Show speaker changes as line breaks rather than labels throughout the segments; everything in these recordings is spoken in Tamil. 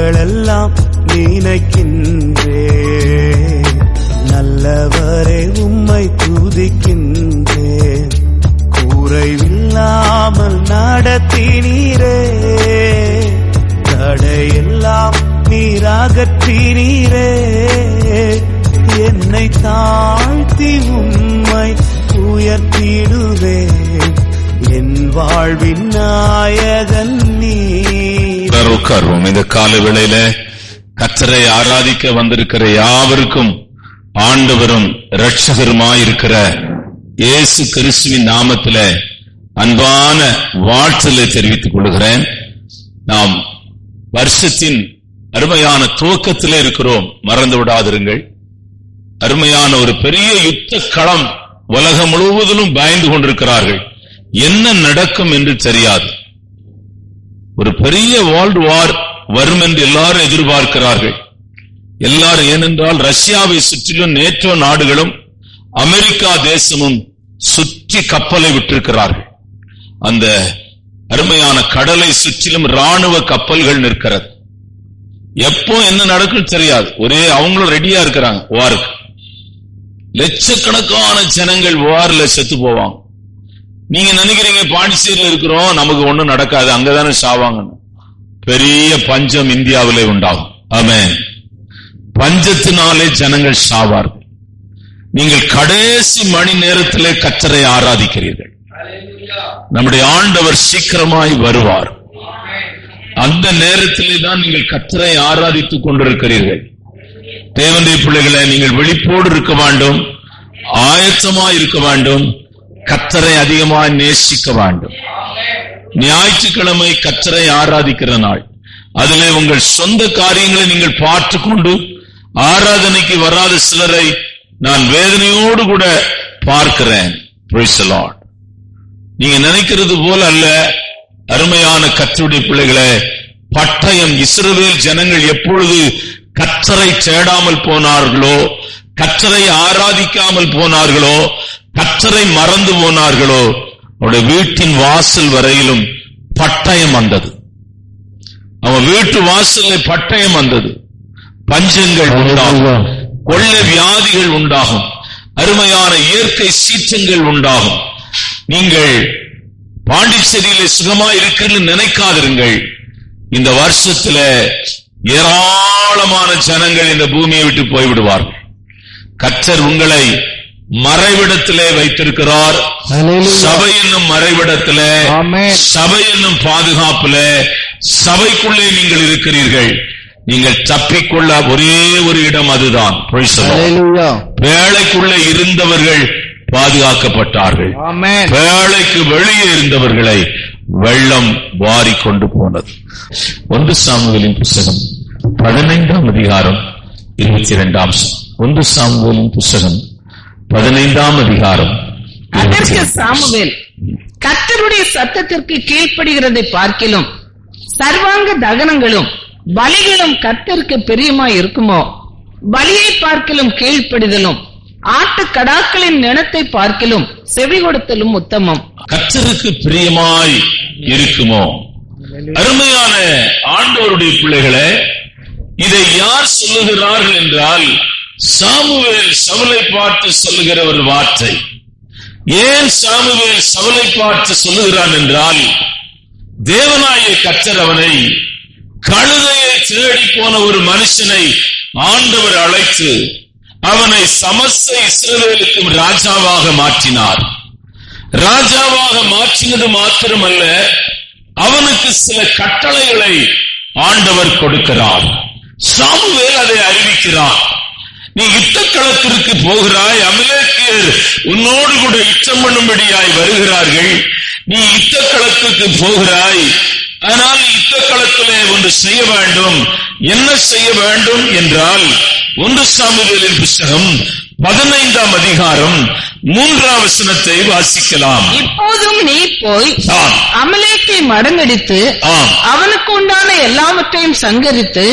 நாட்களெல்லாம் நினைக்கின்றே. நல்லவரே உம்மை துதிக்கின்றேன். குறைவில்லாமல் நடத்தினீரே. தடையெல்லாம் நீராகற்றினீரே. என்னை தாழ்த்தி உம்மை உயர்த்திடுவேன். என் வாழ்வின் நாயகன் நீர்.
உட்கார்வோம். இந்த கால வேளையில கர்த்தரை ஆராதிக்க வந்திருக்கிற யாவருக்கும் ஆண்டவரும் இரட்சகருமாயிருக்கிற இயேசு கிறிஸ்துவின் நாமத்தில அன்பான வாழ்த்துக்களை தெரிவித்துக் கொள்கிறேன். நாம் வருஷத்தின் அருமையான துவக்கத்திலே இருக்கிறோம். மறந்து விடாதிருங்கள். அருமையான ஒரு பெரிய யுத்த களம். உலகம் முழுவதிலும் பயந்து கொண்டிருக்கிறார்கள். என்ன நடக்கும் என்று தெரியாது. ஒரு பெரிய வேர்ல்ட் வார் வரும் என்று எல்லாரும் எதிர்பார்க்கிறார்கள். எல்லாரும், ஏனென்றால் ரஷ்யாவை சுற்றிலும் நேட்டோ நாடுகளும் அமெரிக்கா தேசமும் சுற்றி கப்பலை விட்டிருக்கிறார்கள். அந்த அருமையான கடலை சுற்றிலும் ராணுவ கப்பல்கள் நிற்கிறது. எப்போ என்ன நடக்கும் தெரியாது. ஒரே அவங்களும் ரெடியா இருக்கிறாங்க வாருக்கு. லட்சக்கணக்கான ஜனங்கள் வார்ல செத்து போவாங்க. நீங்க நினைக்கிறீங்க பாண்டிச்சேரியில் இருக்கிறோம், நமக்கு ஒண்ணும் நடக்காது, அங்கதானே சாவாங்க. பெரிய பஞ்சம் இந்தியாவிலே உண்டாகும். ஆமென். பஞ்சத்தினாலே ஜனங்கள் சாவார்கள். நீங்கள் கடைசி மணி நேரத்திலே கர்த்தரை ஆராதிக்கிறீர்கள். நம்முடைய ஆண்டவர் சீக்கிரமாய் வருவார். அந்த நேரத்திலே தான் நீங்கள் கர்த்தரை ஆராதித்துக் கொண்டிருக்கிறீர்கள். தேவனுடைய பிள்ளைகளை, நீங்கள் விழிப்போடு இருக்க வேண்டும், ஆயத்தமாய் இருக்க வேண்டும், கர்த்தரை அதிகமாய் நேசிக்க வேண்டும். ஞாயிற்றுக்கிழமை கர்த்தரை ஆராதிக்கிற நாள். அதிலே உங்கள் சொந்த காரியங்களை நீங்கள் பார்த்துக் கொண்டு ஆராதனைக்கு வராத சிலரை நான் வேதனையோடு கூட பார்க்கிறேன். Praise the Lord. நீங்க நினைக்கிறது போல அல்ல. அருமையான கர்த்தருடைய பிள்ளைகளே, பட்டயம். இஸ்ரவேல் ஜனங்கள் எப்பொழுது கர்த்தரை தேடாமல் போனார்களோ, கர்த்தரை ஆராதிக்காமல் போனார்களோ, கர்த்தரை மறந்து போனார்களோ, அவருடைய வீட்டின் வாசல் வரையிலும் பட்டயம் வந்தது. அவன் வீட்டு வாசலில் பட்டயம் வந்தது. பஞ்சங்கள் உண்டாகும், கொள்ளை வியாதிகள் உண்டாகும், அருமையான இயற்கை சீற்றங்கள் உண்டாகும். நீங்கள் பாண்டிச்சேரியிலே சுகமா இருக்கிறீர்கள் நினைக்காதிருங்கள். இந்த வருஷத்துல ஏராளமான ஜனங்கள் இந்த பூமியை விட்டு போய்விடுவார்கள். கர்த்தர் உங்களை மறைவிடத்திலே வைத்திருக்கிறார். சபை என்னும் மறைவிடத்திலே, சபை என்னும் பாதுகாப்பிலே, சபைக்குள்ளே நீங்கள் இருக்கிறீர்கள். நீங்கள் தப்பிக்கொள்ள ஒரே ஒரு இடம் அதுதான். வேலைக்குள்ளே இருந்தவர்கள் பாதுகாக்கப்பட்டார்கள். வேலைக்கு வெளியே இருந்தவர்களை வெள்ளம் வாரி கொண்டு போனது. 1 சாமுவேலின் புத்தகம் 15ஆம் அதிகாரம் 22ஆம் வசனம். 1 சாமுவேலின் புத்தகம் 15ஆம் அதிகாரம்.
அதற்கு சாமுவேல், கர்த்தருடைய சத்தத்திற்கு கீழ்ப்படுகிறதை பார்க்கிலும் சர்வாங்க தகனங்களும் பலிகளும் கர்த்தருக்கு பிரியமாய் இருக்குமோ? பலியை பார்க்கிலும் கீழ்ப்படிதலும் ஆட்டு கடாக்களின் நிணத்தை பார்க்கிலும் செவி கொடுத்தலும் உத்தமம்.
கர்த்தருக்கு பிரியமாய் இருக்குமோ? அருமையான ஆண்டவருடைய பிள்ளைகளே, இதை யார் சொல்லுகிறார்கள் என்றால், சாமுவேல் சவுலை பார்த்து சொல்லுகிற ஒரு வார்த்தை. ஏன் சாமுவேல் சவுலை பார்த்து சொல்லுகிறான் என்றால், தேவனாகிய கர்த்தர் அவனை, கழுதையை தேடி போன ஒரு மனுஷனை ஆண்டவர் அழைத்து அவனை சமஸ்த இஸ்ரவேலுக்கும் ராஜாவாக மாற்றினார். ராஜாவாக மாற்றினது மாத்திரமல்ல, அவனுக்கு சில கட்டளைகளை ஆண்டவர் கொடுக்கிறார். சாமுவேல் அதை அறிவிக்கிறார். நீ யுத்த களத்திற்கு போகிறாய், அமலேக்கியர் உன்னோடு கூட யுத்தம் பண்ணும்படியாய் வருகிறார்கள். நீ யுத்த களத்துக்கு போகிறாய், ஆனால் யுத்த களத்திலே ஒன்று செய்ய வேண்டும். என்ன செய்ய வேண்டும் என்றால், 1 சாமுவேலின் புத்தகம் 15ஆம் அதிகாரம் 3ஆம் வசனத்தை வாசிக்கலாம்.
இப்போதும் நீ போய் அமலேக்கை மடங்கடித்து அவனுக்கு உண்டான எல்லாவற்றையும் சங்கரித்து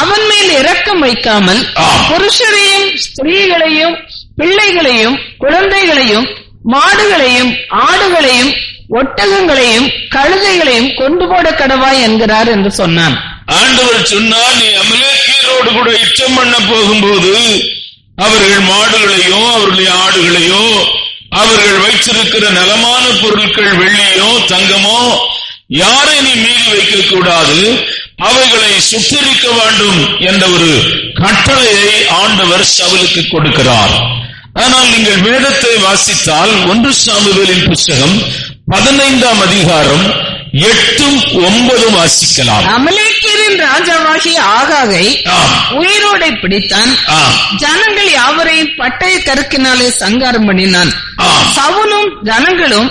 அவன் மேல் இரக்கம் வைக்காமல் புருஷரையும் ஸ்திரீகளையும் பிள்ளைகளையும் குழந்தைகளையும் மாடுகளையும் ஆடுகளையும் ஒட்டகங்களையும் கழுதைகளையும் கொண்டு போட கடவாய் என்கிறார் என்று சொன்னான்.
ஆண்டவர் சொன்னார், நீ அமலேக்கியரோடு கூட யுத்தம் பண்ண போகும்போது அவர்கள் மாடுகளையோ அவர்களுடைய ஆடுகளையோ அவர்கள் வைத்திருக்கிற நலமான பொருட்கள் வெள்ளியோ தங்கமோ யாரை நீ மீறி வைக்க கூடாது, அவைகளை சுட்டரிக்க வேண்டும் என்ற ஒரு கட்டளையை ஆண்டவர் சவுலுக்கு கொடுக்கிறார். ஆனால் நீங்கள் வேதத்தை வாசித்தால் 1 சாமுவேலின் புத்தகம் 15ஆம் அதிகாரம் 8-9 வாசிக்கலாம்.
அமலேக்கியரின் ராஜாவாகிய ஆகாகை உயிரோடை பிடித்தான். ஜனங்கள் யாவரையும் பட்டய கருக்கினாலே சங்காரம் பண்ணினான். சவுலும் ஜனங்களும்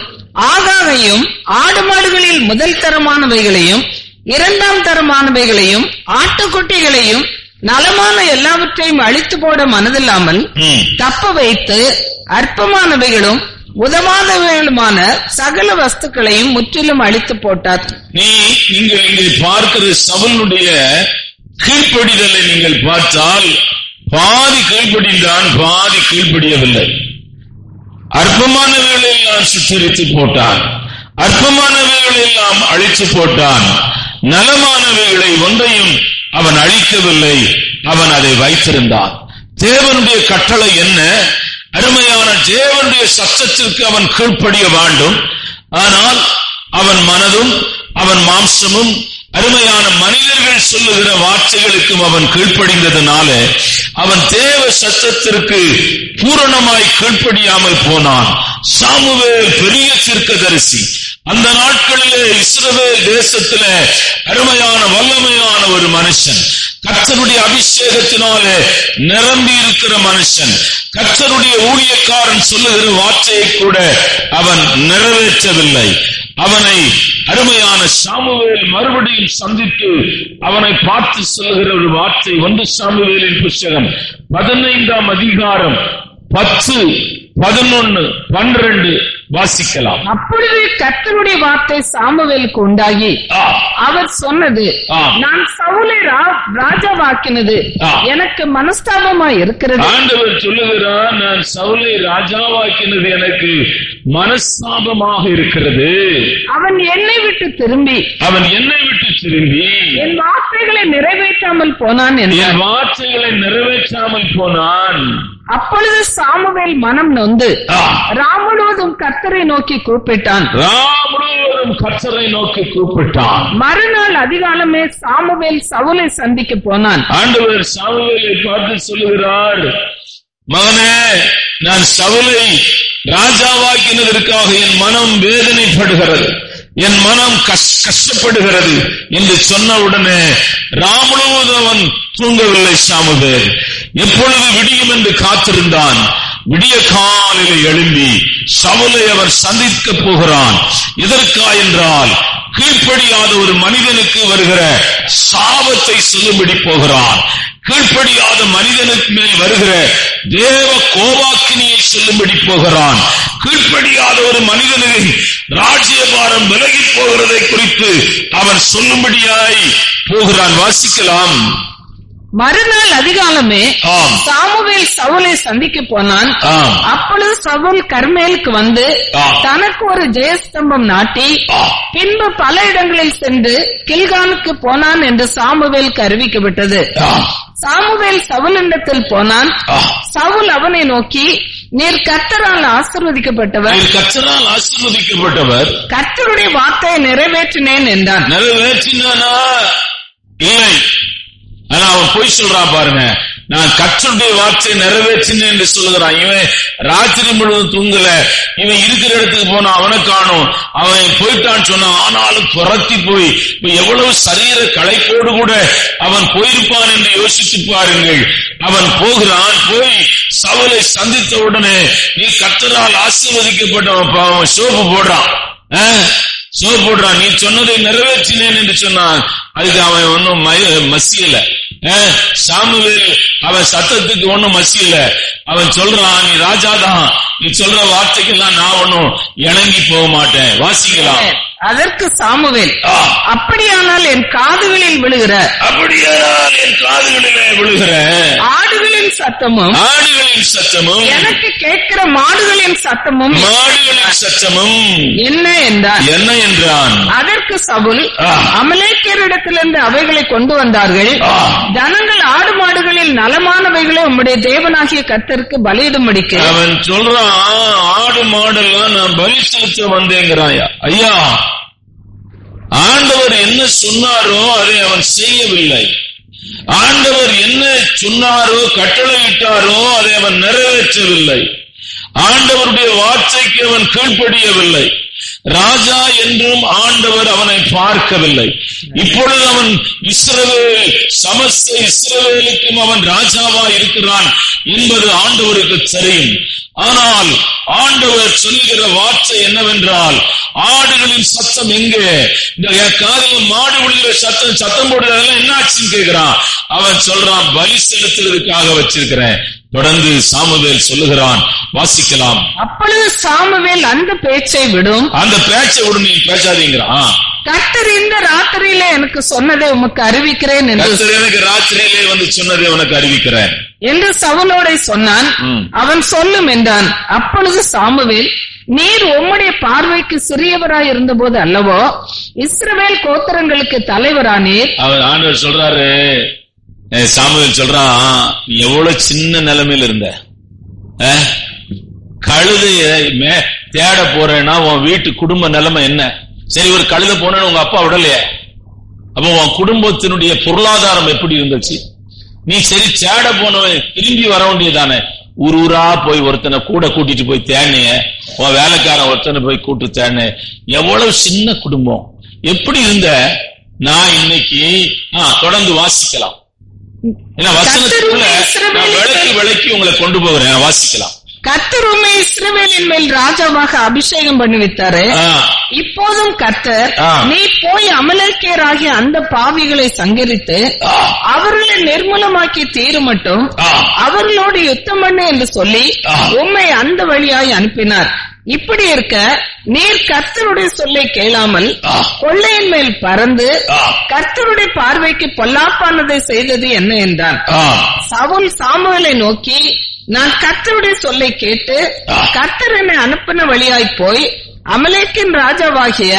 ஆகாகையும் ஆடு மாடுகளில் முதல் தரமானவைகளையும் 2ஆம் தரமானவைகளையும் ஆட்டுக்குட்டிகளையும் நலமான எல்லாவற்றையும் அழித்து போட மனதில்லாமல் தப்ப வைத்து அற்பமானவைகளும் உதவாதவைகளுமான சகல வஸ்துக்களையும் முற்றிலும் அழித்து போட்டார்.
நீங்கள் இங்கே பார்க்கிற சவுலுடைய கீழ்ப்படிதலை நீங்கள் பார்த்தால் பாதி கீழ்ப்படிந்தான், பாதி கீழ்ப்படியவில்லை. அற்பமானவைகளை எல்லாம் சுற்றரித்து போட்டான், அற்பமானவைகளை எல்லாம் அழித்து போட்டான், நலமானவைகளை ஒன்றையும் அவன் அழிக்கவில்லை, அவன் அதை வைத்திருந்தான். தேவனுடைய கட்டளை என்ன? அருமையான தேவனுடைய சத்தத்திற்கு அவன் கீழ்ப்படிய வேண்டும். ஆனால் அவன் மனதும் அவன் மாம்சமும் அருமையான மனிதர்கள் சொல்லுகிற வார்த்தைகளுக்கும் அவன் கீழ்ப்படிந்ததனால அவன் தேவ சத்தத்திற்கு பூரணமாய் கீழ்ப்படியாமல் போனான். சாமுவேல் பெரிய தீர்க்கதரிசி. அந்த நாட்களிலே இஸ்ரவேல் தேசத்திலே அருமையான வல்லமையான ஒரு மனுஷன், கர்த்தருடைய அபிஷேகத்தினாலே நிரம்பி இருக்கிற மனுஷன். கர்த்தருடைய ஊழியக்காரன் சொல்லுகிற வார்த்தையை கூட அவன் நிறைவேற்றவில்லை. அவனை அருமையான சாமுவேல் மறுபடியும் சந்தித்து அவனை பார்த்து சொல்லுகிற ஒரு வார்த்தை 1 சாமுவேலின் புத்தகம் 15ஆம் அதிகாரம் 10, 11, 12 வாசிக்கலாம்.
அப்பொழுது கர்த்தருடைய வார்த்தை சாமுவேலுக்கு உண்டாகி அவர் சொன்னது, நான் சவுலை ராஜாவாக்கினது எனக்கு மனஸ்தாபமாய் இருக்கிறது.
ஆண்டவர் சொல்லுகிறார், நான் சவுலை ராஜாவாக்கினது எனக்கு மனஸ்தாபமாக இருக்கிறது.
அவன் என்னை விட்டு திரும்பி என் வார்த்தைகளை நிறைவேற்றாமல் போனான்.
என் வார்த்தைகளை நிறைவேற்றாமல் போனான்.
அப்பொழுது சாமுவேல் மனம் நொந்து ராமுழுவதும் கர்த்தரை நோக்கி கூப்பிட்டான். மறுநாள் அதிகாலமே சாமுவேல் சவுலை சந்திக்க போனான்.
ஆண்டவர் சாமுவேலை பார்த்து சொல்லுகிறார், மகனே, நான் சவுலை ராஜாவாக்கினதற்காக என் மனம் வேதனைப்படுகிறது, என் மனம் கஷ்டப்படுகிறது என்று சொன்ன உடனே ராமுழுவதும் அவன் தூங்கவில்லை. சாமுவேல் எப்பொழுது விடியும் என்று காத்திருந்தான். விடிய காலையில் எழும்பி சவுலை அவர் சந்திக்க போகிறான். எதற்கா என்றால் கீழ்ப்படியாத ஒரு மனிதனுக்கு வருகிற சாபத்தை சொல்லும்படி போகிறான். கீழ்ப்படியாத மனிதனுக்கு மேல் வருகிற தேவ கோபாக்கினியை சொல்லும்படி போகிறான். கீழ்ப்படியாத ஒரு மனிதனின் ராஜ்யபாரம் விலகி போகிறதை குறித்து அவன் சொல்லும்படியாய் போகிறான். வாசிக்கலாம்.
மறுநாள் அதிகாலமே சாமுவேல் சவுலை சந்திக்க போனான். அப்பொழுது சவுல் கர்மேலுக்கு வந்து தனக்கு ஒரு ஜெயஸ்தம்பம் நாட்டி பின்பு பல இடங்களில் சென்று கில்கானுக்கு போனான் என்று சாமுவேலுக்கு அறிவிக்கப்பட்டது. சாமுவேல் சவுலிடத்தில் போனான். சவுல் அவனை நோக்கி, நீர் கர்த்தரால் ஆசீர்வதிக்கப்பட்டவர், கர்த்தருடைய வார்த்தையை நிறைவேற்றினேன் என்றான்.
நிறைவேற்றினானா? இல்லை. ஆனா அவன் போய் சொல்றான் பாருங்க, நான் கர்த்தருடைய வார்த்தையை நிறைவேற்றினேன் என்று சொல்லுகிறான். இவன் ராத்திரி முழுவதும் தூங்கல, இவன் இருக்கிற இடத்துக்கு போனா அவனை காணும், அவன் போயிட்டான்னு சொன்னா ஆனாலும் துரத்தி போய் எவ்வளவு சரீர களைப்போடு கூட அவன் போயிருப்பான் என்று யோசித்து பாருங்கள். அவன் போகிறான். போய் சவுலை சந்தித்த உடனே, நீ கர்த்தரால் ஆசீர்வதிக்கப்பட்டவன், அவன் சோப்பு போடுறான், நீ சொன்னதை நிறைவேற்றினேன் என்று சொன்னான். அதுக்கு அவன் ஒன்னும் மசியல. சாமுவேல் அவன் சத்தத்துக்கு ஒன்னும் மசியல. அவன் சொல்றான், நீ ராஜாதான், நீ சொல்ற வார்த்தைக்கெல்லாம் நான் ஒன்னும் இணங்கி போக மாட்டேன். வாசிக்கலாம்.
அதற்கு சாமுவேல், அப்படியானால் என் காதுகளில் விழுகிற
ஆடுகளின்
ஆடுகளின் சத்தமும் எனக்கு கேட்கிற மாடுகளின் சத்தமும் என்ன என்றான். அதற்கு சவுல், அமலேக்கியரிடத்திலிருந்து அவைகளை கொண்டு வந்தார்கள். ஜனங்கள் ஆடு மாடுகளில் நலமானவைகளை உம்முடைய தேவனாகிய கர்த்தருக்கு பலியிடும்படிக்கு.
அவன் சொல்றான், ஆடு மாடெல்லாம் நான் பலி செலுத்த வந்தேங்கிறாயா. ஐயா, ஆண்டவர் என்ன சொன்னாரோ அதை அவன் செய்யவில்லை. ஆண்டவர் என்ன சொன்னாரோ கட்டளையிட்டாரோ அதை அவன் நிறைவேற்றவில்லை. ஆண்டவருடைய வார்த்தைக்கு அவன் கீழ்ப்படியவில்லை. ராஜா என்றும் ஆண்டவர் அவனை பார்க்கவில்லை. இப்பொழுது அவன் சமஸ்த இஸ்ரவேலுக்கும் அவன் ராஜாவா இருக்கிறான் என்பது ஆண்டவருக்கு தெரியும். ஆனால் ஆண்டவர் சொல்லுகிற வார்த்தை என்னவென்றால், ஆடுகளின் சத்தம் எங்கே? இந்த காரியம் மாடு விழுகிற சத்தம் போடுறதெல்லாம் என்ன ஆச்சுன்னு கேட்கிறான். அவன் சொல்றான், பலி செலுத்துவதற்காக வச்சிருக்கிறேன். தொடர்ந்து சாமுவேல் சொல்லுகிறான், வாசிக்கலாம்.
அப்பொழுது சாமுவேல் அந்த பேச்சை விடும்,
நீ பேசாதீங்கிறான்.
கர்த்தர் இந்த ராத்திரியிலே எனக்கு சொன்னதை உமக்கு அறிவிக்கிறேன் என்று,
எனக்கு ராத்திரியிலே வந்து சொன்னதை உனக்கு அறிவிக்கிறேன்
என்று சவுலோடே சொன்னான். அவன் சொல்லும் என்றான். அப்பொழுது சாமுவேல், நீர் உம்முடைய பார்வைக்கு சிறியவராய் இருந்த போது அல்லவோ இஸ்ரவேல் கோத்திரங்களுக்கு தலைவரானீர்.
அவர் ஆண்டவர் சொல்றாரு, சாமுவேல் சொல்றான், நீ எவ்வளவு சின்ன நிலைமையில இருந்த, கழுதைய தேட போறேன்னா உன் வீட்டு குடும்ப நிலைமை என்ன? சரி, ஒரு கழுத போன உங்க அப்பா விடலையே, அப்ப உன் குடும்பத்தினுடைய பொருளாதாரம் எப்படி இருந்துச்சு? நீ சரி தேட போனவன் திரும்பி வர வேண்டியதானே? ஊரா போய் ஒருத்தனை கூட கூட்டிட்டு போய் தேடிய, உன் வேலைக்காரன் ஒருத்தனை போய் கூட்டு தேடின. எவ்வளவு சின்ன குடும்பம், எப்படி இருந்த? நான் இன்னைக்கு தொடர்ந்து வாசிக்கலாம். விளக்கி உங்களை கொண்டு போகிறேன், வாசிக்கலாம்.
கர்த்தர் உம்மை இஸ்ரவேலின் மேல் ராஜாவாக அபிஷேகம் பண்ணி வைத்தாரு. இப்போதும் கர்த்தர், நீ போய் அமலேக்கியராகிய அந்த பாவிகளை சங்கரித்து அவர்களை நிர்மூலமாக்கி தீருமட்டும் அவர்களோடு யுத்தம் பண்ணு என்று சொல்லி உம்மை அந்த வழியாய் அனுப்பினார். இப்படி இருக்க நீர் கர்த்தருடைய சொல்லை கேளாமல் கொள்ளையின் மேல் பறந்து கர்த்தருடைய பார்வைக்கு பொல்லாப்பானதை செய்தது என்ன என்றான். சவுல் சாமுவேலை நோக்கி, நான் கர்த்தருடைய சொல்லை கேட்டு கர்த்தர் என்னை அனுப்பின வழியாய் போய் அமலேக்கின் ராஜாவாகிய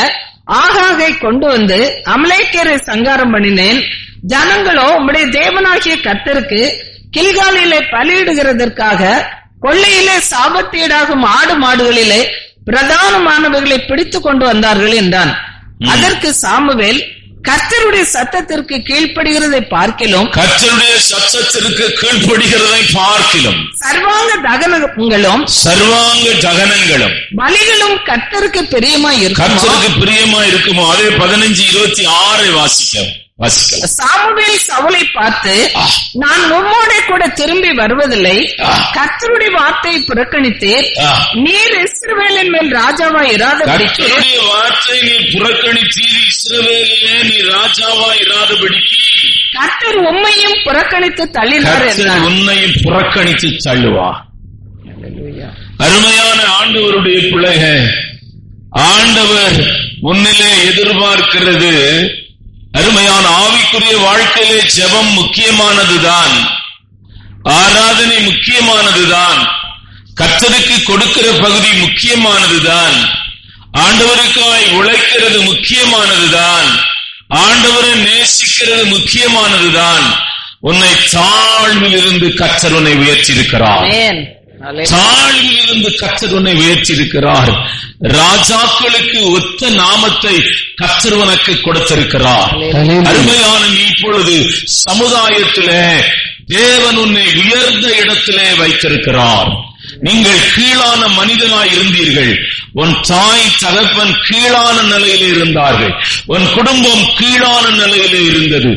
ஆகாகை கொண்டு வந்து அமலேக்கியரை சங்காரம் பண்ணினேன். ஜனங்களோ உம்முடைய தேவனாகிய கர்த்தருக்கு கில்காலிலே பலியிடுகிறதற்காக கொள்ளையிலே சாபத்தீடாகும் ஆடு மாடுகளிலே பிரதானமானவர்களை பிடித்துக் கொண்டு வந்தார்கள் என்றான். அதற்கு சாமுவேல், கர்த்தருடைய சத்தத்திற்கு கீழ்ப்படுகிறதை பார்க்கிலும் சர்வாங்க தகனங்களும் பலிகளும் கர்த்தருக்கு பிரியமாய்
இருக்குமோ. அதே 15:26 வாசிக்கும்.
சாமுவேல் சவுலை பார்த்து, நான் உம்மோட கூட திரும்பி வருவதில்லை, கர்த்தருடைய வார்த்தையை புறக்கணித்தீர், நீர் இஸ்ரவேலின் மேல் ராஜாவா இராதபடிக்கு
வார்த்தை நீர் புறக்கணித்தீர், இஸ்ரவேலிலே நீ ராஜாவா இராதபடிக்கு
கர்த்தர் உம்மையும் புறக்கணித்து தள்ளினார் என்றார்.
உன்னையும் புறக்கணித்து தள்ளுவா. அருமையான ஆண்டவருடைய பிள்ளைகள், ஆண்டவர் முன்னிலே எதிர்பார்க்கிறது, அருமையான ஆவிக்குரிய வாழ்க்கையிலே ஜெபம் முக்கியமானதுதான், ஆராதனை முக்கியமானதுதான், கர்த்தருக்கு கொடுக்கிற பகுதி முக்கியமானதுதான், ஆண்டவருக்காய் உழைக்கிறது முக்கியமானதுதான், ஆண்டவரை நேசிக்கிறது முக்கியமானதுதான். உன்னை தாழ்விலிருந்து கர்த்தர் உன்னை உயர்த்தியிருக்கிறார். தாழ்விலிருந்து கர்த்தர் உன்னை உயர்த்தியிருக்கிறார். ராஜாக்களுக்கு ஒத்த நாமத்தை கர்த்தர் உனக்கு கொடுத்திருக்கிறார். அருமையான நீ இப்பொழுது சமுதாயத்திலே தேவன் உன்னை உயர்ந்த இடத்திலே வைத்திருக்கிறார். நீங்கள் கீழான மனிதனாய் இருந்தீர்கள். உன் தாய் தகப்பன் கீழான நிலையிலே இருந்தார்கள். உன் குடும்பம் கீழான நிலையிலே இருந்தது.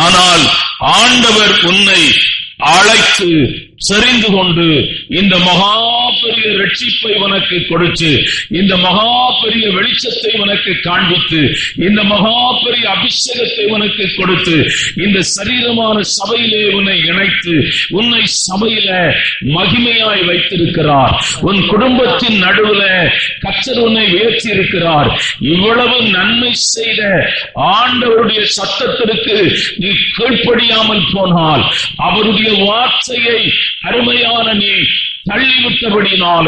ஆனால் ஆண்டவர் உன்னை அழைத்து சரிந்து கொண்டு இந்த மகா பெரிய ரட்சிப்பை உனக்கு கொடுத்து, இந்த மகா பெரிய வெளிச்சத்தை உனக்கு காண்பித்து, இந்த மகா பெரிய அபிஷேகத்தை உனக்கு கொடுத்து, இந்த சரீரமான சபையிலே உன்னை இணைத்து, உன்னை சபையில மகிமையாய் வைத்திருக்கிறார். உன் குடும்பத்தின் நடுவுல கர்த்தர் உன்னை உயர்த்தி இருக்கிறார். இவ்வளவு நன்மை செய்த ஆண்டவருடைய சத்தத்திற்கு நீ கீழ்ப்படியாமல் போனால், அவருடைய வார்த்தையை அருமையான நீ தள்ளிவிட்டபடினால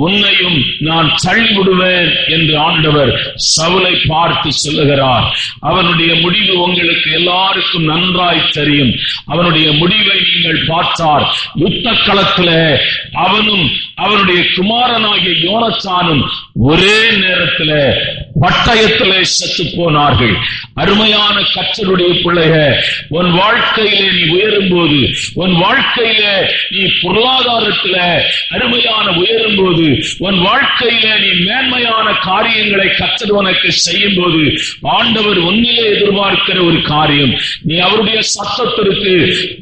உன்னையும் நான் தள்ளிவிடுவேன் என்று ஆண்டவர் சவுலை பார்த்து சொல்லுகிறார். அவனுடைய முடிவு உங்களுக்கு எல்லாருக்கும் நன்றாய் தெரியும். அவனுடைய முடிவை நீங்கள் பார்த்தார். யுத்த களத்துல அவனும் அவனுடைய குமாரனாகிய யோனத்தானும் ஒரே நேரத்துல பட்டயத்திலே செத்து போனார்கள். அருமையான கர்த்தருடைய பிள்ளைக, உன் வாழ்க்கையிலே நீ உயரும் போது, உன் வாழ்க்கையில நீ பொருளாதாரத்தில அருமையான உயரும் போது, உன் வாழ்க்கையில நீ மேன்மையான காரியங்களை கர்த்தர் உனக்கு செய்யும் போது, ஆண்டவர் உன்னிலே எதிர்பார்க்கிற ஒரு காரியம், நீ அவருடைய சத்தத்திற்கு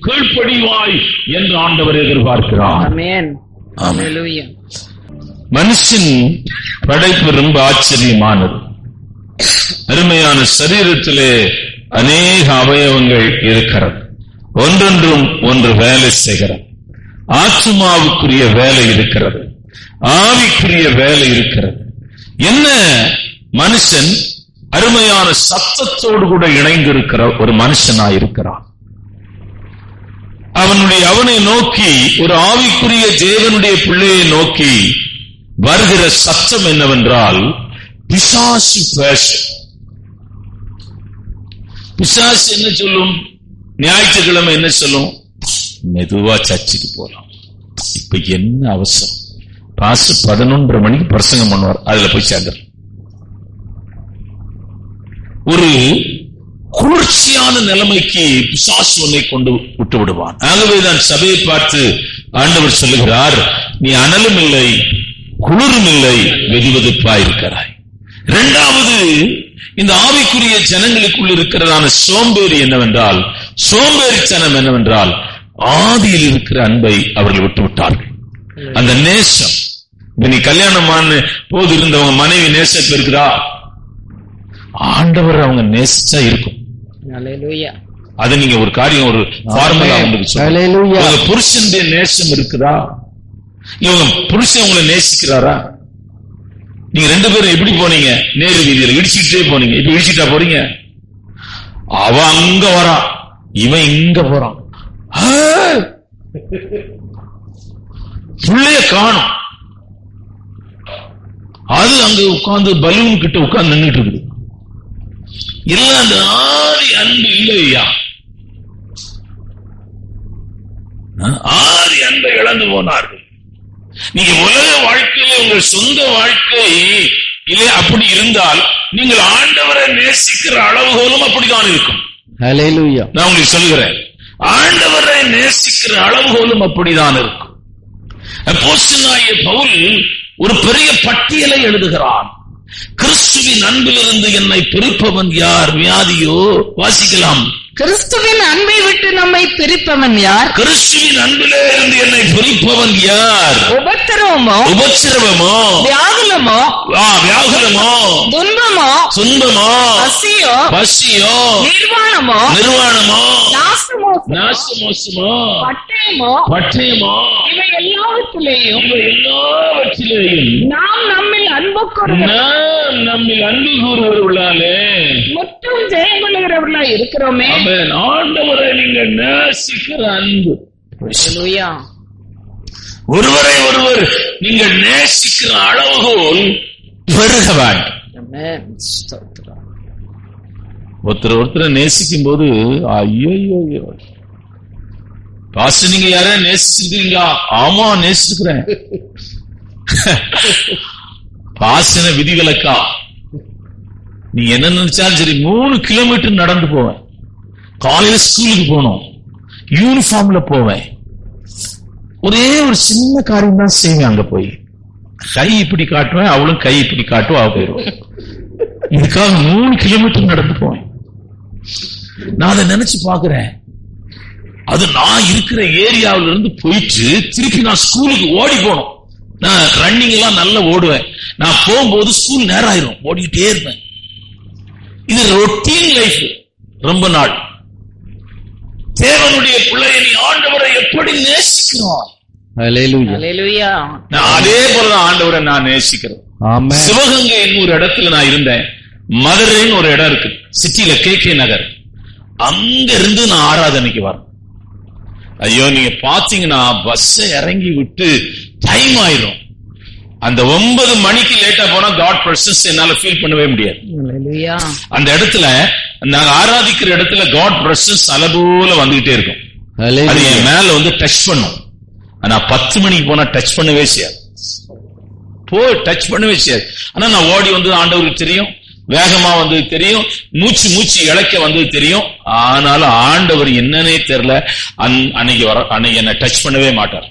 கீழ்ப்படிவாய் என்று ஆண்டவர் எதிர்பார்க்கிறார்.
ஆமென். ஹல்லேலூயா.
மனுஷன் படைப்பு ரொம்ப ஆச்சரியமானது. அருமையான சரீரத்திலே அநேக அவயவங்கள் இருக்கிறது. ஒன்றொன்றும் ஒன்று வேலை செய்கிறது. ஆத்துமாவுக்குரிய வேலை இருக்கிறது, ஆவிக்குரிய வேலை இருக்கிறது. என்ன மனுஷன் அருமையான சத்தத்தோடு கூட இணைந்திருக்கிற ஒரு மனுஷனாயிருக்கிறான். அவனை நோக்கி, ஒரு ஆவிக்குரிய தேவனுடைய பிள்ளையை நோக்கி வருகிற சத்தம் என்னவென்றால், பிசாசு பேச. பிசாசு என்ன சொல்லும்? ஞாயிற்றுக்கிழமை என்ன சொல்லும்? மெதுவா சர்ச்சுக்கு போலாம். இப்ப என்ன அவசரம்? பாசு 11:30 மணிக்கு பிரசங்கம் பண்ணுவார், அதுல போய் சேர்ந்து ஒரு குளிர்ச்சியான நிலைமைக்கு பிசாசு உன்னை கொண்டு விட்டு விடுவான். ஆகவேதான் சபையை பார்த்து ஆண்டவர் சொல்லுகிறார், நீ அனலும் இல்லை குளிரும் இல்லை, வெதுவெதுப்பாயிருக்கிறாய். இரண்டாவது, இந்த ஆவிக்குரிய ஜனங்களுக்குள் இருக்கிறதான சோம்பேறி என்னவென்றால், சோம்பேறித்தனம் என்னவென்றால், ஆதியில் இருக்கிற அன்பை அவர்கள் விட்டு விட்டார்கள். அந்த நேசம், நீ கல்யாணமான போது இருந்தவங்க மனைவி நேசம் இருக்குதா? ஆண்டவர் அவங்க நேசிச்சா இருக்கும். அது நீங்க ஒரு காரியம், ஒரு ஃபார்முலா உங்களுக்கு புருஷனுடைய நேசம் இருக்குதா? இவங்க புருஷன் உங்களை நேசிக்கிறாரா? நீங்க ரெண்டு பேரும் எப்படி போனீங்க? நேரு வீதியில இடிச்சுட்டே போனீங்க. இப்ப இடிச்சுட்டா போறீங்க? அவ அங்க வரான், இவன் இங்க போறான். பிள்ளைய காணும். அது அங்க உட்கார்ந்து பலூன் கிட்ட உட்கார்ந்து நின்றுட்டு இருக்குது. இல்ல, அந்த ஆதி அன்பு இல்லையா? ஆதி அன்பை இழந்து போனார்கள். நீங்க உலக வாழ்க்கையில உங்கள் சொந்த வாழ்க்கை இல்லை அப்படி இருந்தால், நீங்கள் ஆண்டவரை நேசிக்கிற அளவுகோலும் அப்படித்தான் இருக்கும்.
ஹல்லேலூயா.
நான் உங்களுக்கு சொல்லுகிறேன், ஆண்டவரை நேசிக்கிற அளவுகோலும் அப்படிதான் இருக்கும். அப்போஸ்தலனாகிய பவுல் ஒரு பெரிய பட்டியலை எழுதுகிறான். கிறிஸ்துவின் அன்பிலிருந்து என்னை பிரிப்பவன் யார்? வியாதியோ? வாசிக்கலாம்.
கிறிஸ்துவின் அன்பை விட்டு நம்மை பிரிப்பவன் யார்?
கிறிஸ்துவின் அன்பிலே இருந்து என்னை பிரிப்பவன் யார்?
உபத்திரவமோ,
உபத்திரவமோ,
வியாகுலமோ,
வியாகுலமோ,
துன்பமோ,
துன்பமோ,
பசியோ,
பசியோ,
நிர்வாணமோ,
நிர்வாணமோ,
நாசமோசமோ, பட்டயமோ,
பட்டயமோ,
இவை எல்லாவற்றிலேயும்
நாம்
நம்மில் அன்பு
கூறுகிறவர்களாலே
முற்றும் ஜெயம் கொள்ளுகிறவர்களா இருக்கிறோமே.
ஆண்டவரை நீங்க நேசிக்கிற அன்பு, ஒருவரை ஒருவர் நீங்கள் நேசிக்கிற அளவுகோல் பெருக வேண்டும். ஒருத்தரை நேசிக்கும் போது, ஐயோ பாஸ்டர் நீங்க யாரையும் நேசிச்சிருக்கீங்களா? ஆமா நேசிக்கிறேன். பாஸ்டர் விதிவிலக்கா? நீ என்ன நினைச்சாலும் சரி, 3 கிலோமீட்டர் நடந்து போவேன். காலையில ஸ்கூலுக்கு போனோம், யூனிஃபார்ம்ல போவேன். ஒரே ஒரு சின்ன காரியம் தான் செய்வேன். அங்க போய் கை இப்படி காட்டுவேன், அவளும் கை இப்படி காட்டுவா, அவ போயிடுவோம். இதுக்காக 3 கிலோமீட்டர் நடந்து போவேன். நான் அதை நினைச்சு பாக்குறேன். அது நான் இருக்கிற ஏரியாவில இருந்து போயிட்டு திருப்பி நான் ஸ்கூலுக்கு ஓடி போனோம். நான் ரன்னிங் எல்லாம் நல்லா ஓடுவேன். நான் போகும்போது ஸ்கூல் நேரம் ஆயிரும், ஓடிக்கிட்டே இருப்பேன். இது ரொட்டீன் லைஃப். ரொம்ப நாள் தேவனுடைய பிள்ளையை நீ ஆண்டவரை எப்படி நேசிக்கிறோம்? அதே போலதான் ஆண்டவரை நான் நேசிக்கிறேன். சிவகங்கை ஒரு இடத்துல நான் இருந்தேன். மதுரைன்னு ஒரு இடம் இருக்கு சிட்டியில, KK நகர். அங்க இருந்து நான் ஆராதனைக்கு வரேன். ஐயோ, நீங்க பாத்தீங்கன்னா பஸ் இறங்கி விட்டு டைம் ஆயிரும். அந்த 9 மணிக்கு லேட்டா போனா காட் பிரசன்ஸ் என்னால ஃபீல் பண்ணவே முடியாது. அந்த இடத்துல நாங்க ஆராதிக்கிற இடத்துல காட் பிரசன்ஸ் அலபோல வந்துகிட்டே இருக்கும். அது என் மேல வந்து டச் பண்ணும். ஆனா 10 மணிக்கு போனா டச் பண்ணவே செய்யாது, டச் பண்ணவே செய்யாது. ஆனா நான் ஓடி வந்து ஆண்டவருக்கு தெரியும், வேகமா வந்து தெரியும், மூச்சு இழைக்க வந்து தெரியும். ஆனாலும் ஆண்டவர் என்னன்னே தெரியல, அன்னைக்கு என்ன டச் பண்ணவே மாட்டார்.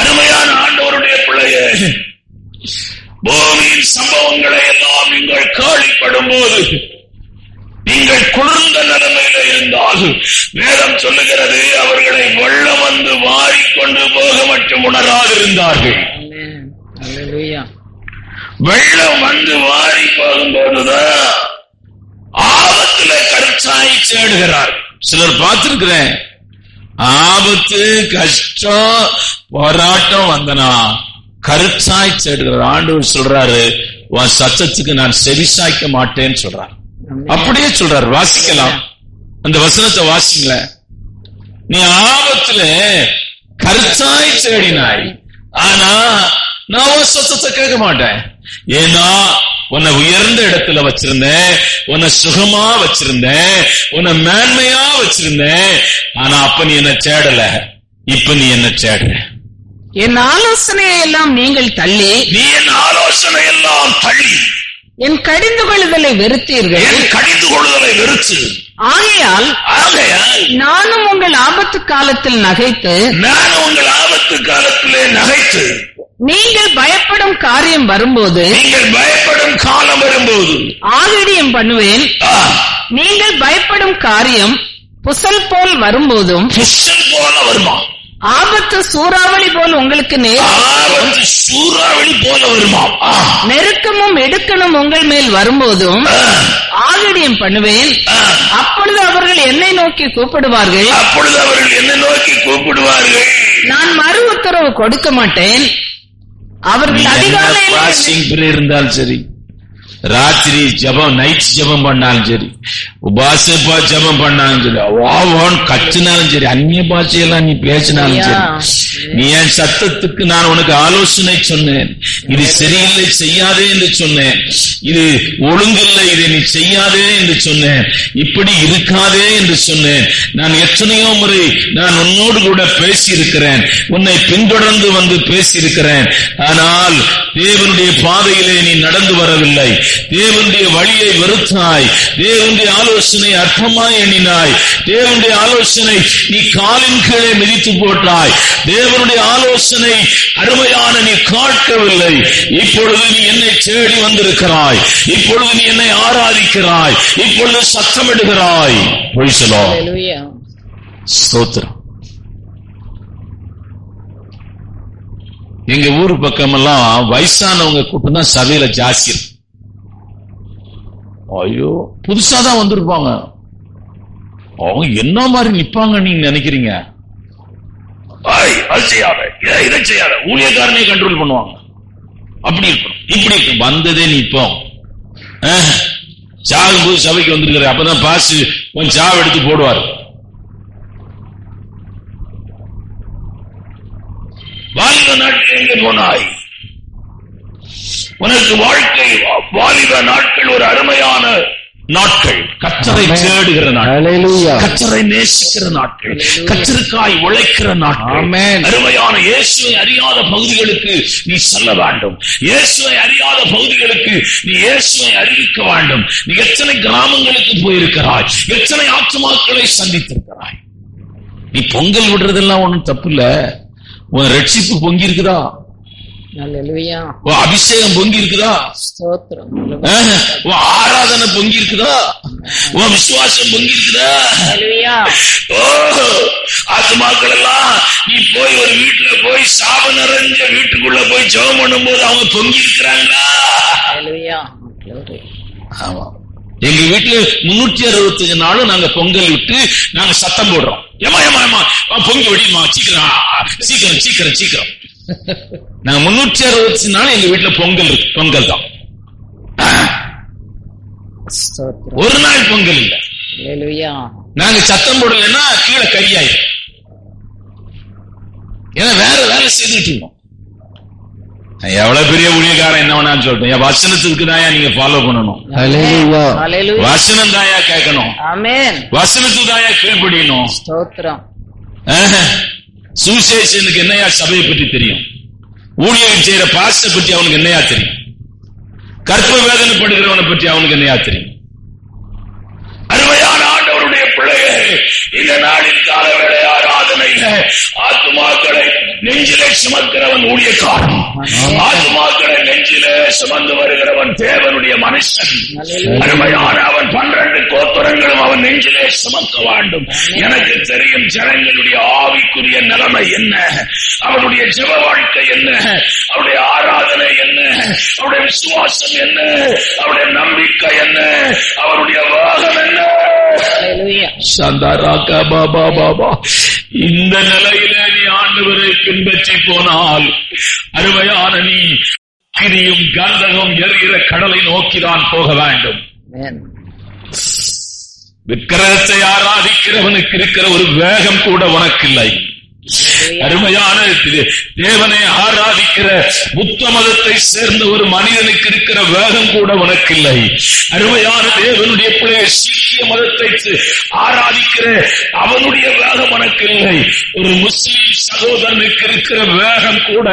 அருமையான ஆண்டவருடைய பிள்ளையே, பூமியின் சம்பவங்களை எல்லாம் நீங்கள் கேள்விப்படும் போது நீங்கள் குளிர்ந்த நிலைமையில இருந்தால் வேதம் சொல்லுகிறது, அவர்களை வெள்ளம் வந்து வாரிக்கொண்டு போக மட்டும் உணராதிருந்தார்கள். வெள்ளம் வந்து வாரி போகும்போதுதான் ஆபத்துல கருச்சாய் தேடுகிறார். சிலர் பார்த்திருக்கிறேன், ஆபத்து கஷ்டம் போராட்டம் வந்தனா கருச்சாய் தேடுகிறார். ஆண்டவர் சொல்றாரு, உன் சத்தத்துக்கு நான் செவிசாய்க்க மாட்டேன்னு சொல்றார். அப்படியே சொல்றாரு. வாசிக்கலாம், அந்த வசனத்தை வாசிங்கள. நீ ஆபத்துல கருச்சாய் தேடினாய், ஆனா நான் உன் சத்தத்தை கேட்க மாட்டேன். ஏன்னா உன்னை உயர்ந்த இடத்துல வச்சிருந்தேன், உன்னை சுகமா வச்சிருந்தேன், உன்னை மேன்மையா வச்சிருந்தேன். ஆனா அப்ப நீ என்ன தேடல, இப்ப நீ என்ன தேடுற?
என் ஆலோசனையை எல்லாம் நீங்கள் தள்ளி,
நீ என் ஆலோசனை எல்லாம் தள்ளி
என் கடிந்து கொள்ளுதலை வெறுத்தீர்கள்.
என் கடிந்து கொள்ளுதலை வெறுத்து,
ஆகையால் நானும் உங்கள் ஆபத்து காலத்தில் நகைத்து,
நானும் உங்கள் ஆபத்து காலத்திலே நகைத்து,
நீங்கள் பயப்படும் காரியம் வரும்போது,
நீங்கள் பயப்படும் காலம் வரும்போது
ஆகிடியம் பண்ணுவேன். நீங்கள் பயப்படும் காரியம் புசல் போல் வரும்போதும்,
புசல் போல வருமா?
ஆபத்து சூறாவளி போல் உங்களுக்கு
சூறாவளி போல வருமா?
நெருக்கமும் இடுக்கணும் உங்கள் மேல் வரும்போதும் ஆகிடியம் பண்ணுவேன். அப்பொழுது அவர்கள் என்னை நோக்கி கூப்பிடுவார்கள், நான் மறு உத்தரவு கொடுக்க மாட்டேன். அவர்கள் அதிகாலையில்
இருந்தாலும் சரி, ராத்திரி ஜபம் நைட் ஜபம் பண்ணாலும் சரி, உபாசப்பா ஜபம் பண்ணாலும் சரி, வாவான் கத்துனாலும் சரி, அந்நிய பாஷையெல்லாம் நீ பேசினாலும் சரி, நீ என் சத்தத்துக்கு நான் உனக்கு ஆலோசனை சொன்னேன், இது சரியில்லை செய்யாதே என்று சொன்னேன், இது ஒழுங்கில்லை இதை நீ செய்யாதே என்று சொன்னேன், இப்படி இருக்காதே என்று சொன்னேன். நான் எத்தனையோ முறை நான் உன்னோடு கூட பேசியிருக்கிறேன், உன்னை பின்தொடர்ந்து வந்து பேசியிருக்கிறேன். ஆனால் தேவனுடைய பாதையிலே நீ நடந்து வரவில்லை. தேவனுடைய வழியை வெறுத்தாய், தேவனுடைய ஆலோசனை அற்பமாய் எண்ணினாய், தேவனுடைய ஆலோசனை நீ காலின் கீழே மிதித்து போட்டாய், தேவனுடைய ஆலோசனை அருமையான நீ காட்டவில்லை. இப்பொழுது நீ என்னை தேடி வந்திருக்கிறாய், இப்பொழுது நீ என்னை ஆராதிக்கிறாய், இப்பொழுது சத்தமிடுகிறாய். ஸ்தோத்திரம். எங்க ஊர் பக்கமெல்லாம் வயசானவங்க கூட்டம் தான் சபையில ஜாஸ்தி இருக்கு. ஐயோ, புதுசாதான் வந்திருப்பாங்க, அவங்க என்ன மாதிரி நிப்பாங்க நீங்க நினைக்கிறீங்க? அது செய்யாத, இதை செய்யாத, ஊழியக்காரனே கண்ட்ரோல் பண்ணுவாங்க. அப்படி இருக்கும், இப்படி இருக்கும். வந்ததே நிப்போம். சாகும்போது சபைக்கு வந்திருக்கிற, அப்பதான் பாசு கொஞ்சம் சாவு எடுத்து போடுவார். வாலிப நாட்கள் எங்கே போனாய்? உனக்கு வாழ்க்கை வாலிப நாட்கள் ஒரு அருமையான நாட்கள், கர்த்தரை தேடுகிற நாட்கள், கர்த்தரை நேசிக்கிற நாட்கள், கர்த்தருக்காய் உழைக்கிற நாட்கள். அருமையான இயேசுவை அறியாத பகுதிகளுக்கு நீ செல்ல வேண்டும். இயேசுவை அறியாத பகுதிகளுக்கு நீ இயேசுவை அறிவிக்க வேண்டும். நீ எத்தனை கிராமங்களுக்கு போயிருக்கிறாய், எத்தனை ஆத்துமாக்களை சந்தித்திருக்கிறாய். நீ பொங்கல் விடுறதெல்லாம் ஒண்ணும் தப்பு இல்ல. உன் ரட்சிப்பு பொங்கி இருக்குதா?
அல்லேலூயா.
அபிஷேகம் பொங்கி இருக்குதா?
ஸ்தோத்திரம்.
ஆராதனை பொங்கி இருக்குதா? விசுவாசம் பொங்கி இருக்குதா?
அல்லேலூயா.
ஆத்துமாக்கள் எல்லாம் நீ போய் ஒரு வீட்டுல போய் சாப நிறைஞ்ச வீட்டுக்குள்ள போய் ஜெபம் பண்ணும் போது அவங்க பொங்கி இருக்கிறாங்களா?
அல்லேலூயா.
ஆமா. எங்க வீட்டுல 365 நாளும் நாங்க பொங்கல் விட்டு நாங்க சத்தம் போடுறோம். ஏமா ஏமா ஏமா பொங்கி வெடிமா, சீக்கிரம் சீக்கிரம் சீக்கிரம் சீக்கிரம். நாங்க 365 நாள் எங்க வீட்டுல பொங்கல் இருக்கு. பொங்கல் தான், ஒரு நாள் பொங்கல் இல்ல.
அல்லேலூயா.
நாங்க சத்தம் போடலைன்னா கீழே கரியாயிரும். ஏன்னா வேற வேலை செய்துட்டு இருக்கோம். எவ்வளவு பெரிய ஊழியக்காரன் என்ன வேணான்னு சொல்றேன். என் வசனத்துக்கு தாயா நீங்க ஃபாலோ பண்ணணும். வசனம் தாயா கேட்கணும்.
ஆமென்.
வசனத்துக்கு தாயா கீழ்ப்படியணும்.
ஸ்தோத்திரம்.
சுவிசேஷனுக்கு என்னையா சபையை பற்றி தெரியும்? ஊழியர்கள் செய்யற பாஸ்டர் பற்றி அவனுக்கு என்னையா தெரியும்? கற்ப வேதனைப்படுகிறவனை பற்றி அவனுக்கு என்னையா தெரியும்? அருமையான ஆண்டவருடைய பிள்ளையே, இந்த நாளின் கால வேளை ஆராதனையில ஆத்துமாக்களை நெஞ்சிலே சுமக்கிறவன் ஊழியக்காரன், ஆத்துமாக்களை நெஞ்சிலே சுமந்து வருகிறவன் தேவனுடைய மனுஷன். அருமையான அவன் 12 கோத்திரங்களும் அவன் நெஞ்சிலே சுமக்க வேண்டும். எனக்கு தெரியும் ஜனங்களுடைய ஆவிக்குரிய நிலைமை என்ன, அவனுடைய ஜெப வாழ்க்கை என்ன, அவருடைய ஆராதனை என்ன, அவருடைய விசுவாசம் என்ன, அவருடைய நம்பிக்கை என்ன, அவருடைய வேகம் என்ன. இந்த நிலையில நீ ஆண்டவரை பின்பற்றி போனால் அருமையான நீ கிரியும் கந்தகம் எரிகிற கடலை நோக்கிதான் போக வேண்டும். விக்கிரகத்தை ஆராதிக்கிறவனுக்கு இருக்கிற ஒரு வேகம் கூட உனக்கு இல்லை. அருமையான தேவனை ஆராதிக்கிற புத்த மதத்தை சேர்ந்த ஒரு மனிதனுக்கு இருக்கிற வேகம் கூட உனக்கு இல்லை. அருமையான தேவனுடைய பிள்ளை சீக்கிய மதத்தை ஆராதிக்கிற அவனுடைய வேகம் உனக்கு இல்லை. ஒரு முஸ்லிம் சகோதரனுக்கு இருக்கிற வேகம் கூட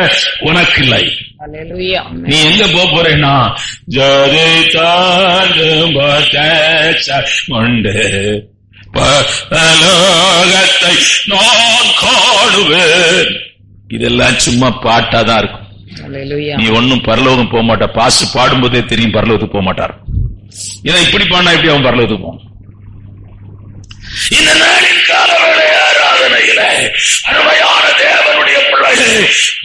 உனக்கு இல்லை. நீ எங்க போறேன்னா பரலோகத்தை நான் காணுவேன். இதெல்லாம் சும்மா பாட்டாதான் இருக்கும். நீ ஒன்னும் பரலோகம் போக மாட்டா. பாசு பாடும்போதே தெரியும் பரலோகத்துக்கு போக மாட்டார். ஏன்னா இப்படி பாடினா எப்படி அவன் பரலோகத்துக்கு போவான்? இந்த நாளின் காலவேளை ஆராதனையில அருமையான தேவனுடைய பிள்ளைகள்,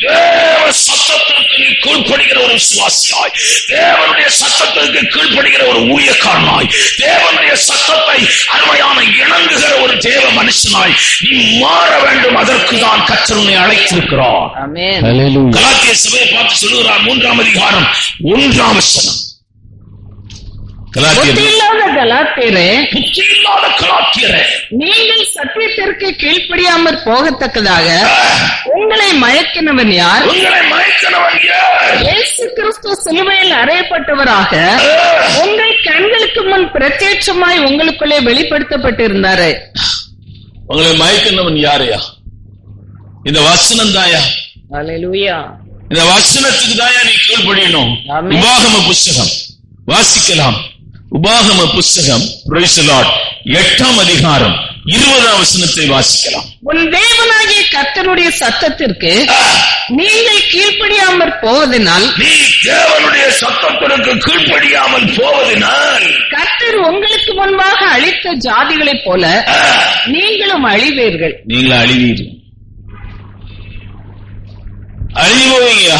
தேவ சத்தத்திற்கு நீ கீழ்ப்படுகிற ஒரு விசுவாசியாய், தேவனுடைய சத்தத்திற்கு கீழ்ப்படுகிற ஒரு ஊழியக்காரனாய், தேவனுடைய சத்தத்தை அருமையான இணங்குகிற ஒரு தேவ மனுஷனாய் நீ மாற வேண்டும். அதற்கு தான் கர்த்தர் உன்னை அழைத்திருக்கிறார். கலாத்திய சபையை பார்த்து சொல்லுகிறார் 3ஆம் அதிகாரம் 1ஆம் வசனம்.
நீங்கள் சத்தியத்திற்கு கீழ்ப்படியாமற் போகத்தக்கதாக உங்களை மயக்கினவன் யார்? இயேசு கிறிஸ்து சிலுவையில் அறையப்பட்டவராக உங்கள் கண்களுக்கு முன் பிரத்யட்சமாய் உங்களுக்குள்ளே வெளிப்படுத்தப்பட்டிருந்தாரு.
உங்களை மயக்கினவன் யாரையா? இந்த வசனம் தாயா.
அல்லேலூயா.
இந்த வசனத்துக்கு தாயா நீ கீழ்ப்படியணும். உபாகம புஸ்தகம் வாசிக்கலாம். உபாகம புஸ்தகம் 8ஆம் அதிகாரம் 20ஆம் வசனத்தை வாசிக்கலாம்.
உன் தேவனாகிய கர்த்தருடைய சத்தத்திற்கு நீங்கள் கீழ்ப்படியாமல் போவதனால்,
நீ தேவனுடைய சத்தத்திற்கு கீழ்ப்படியாமல் போவதனால்
கர்த்தர் உங்களுக்கு முன்பாக அழித்த ஜாதிகளைப் போல நீங்களும் அழிவீர்கள்.
நீங்கள் அழிவீர்கள். அழிவோயா?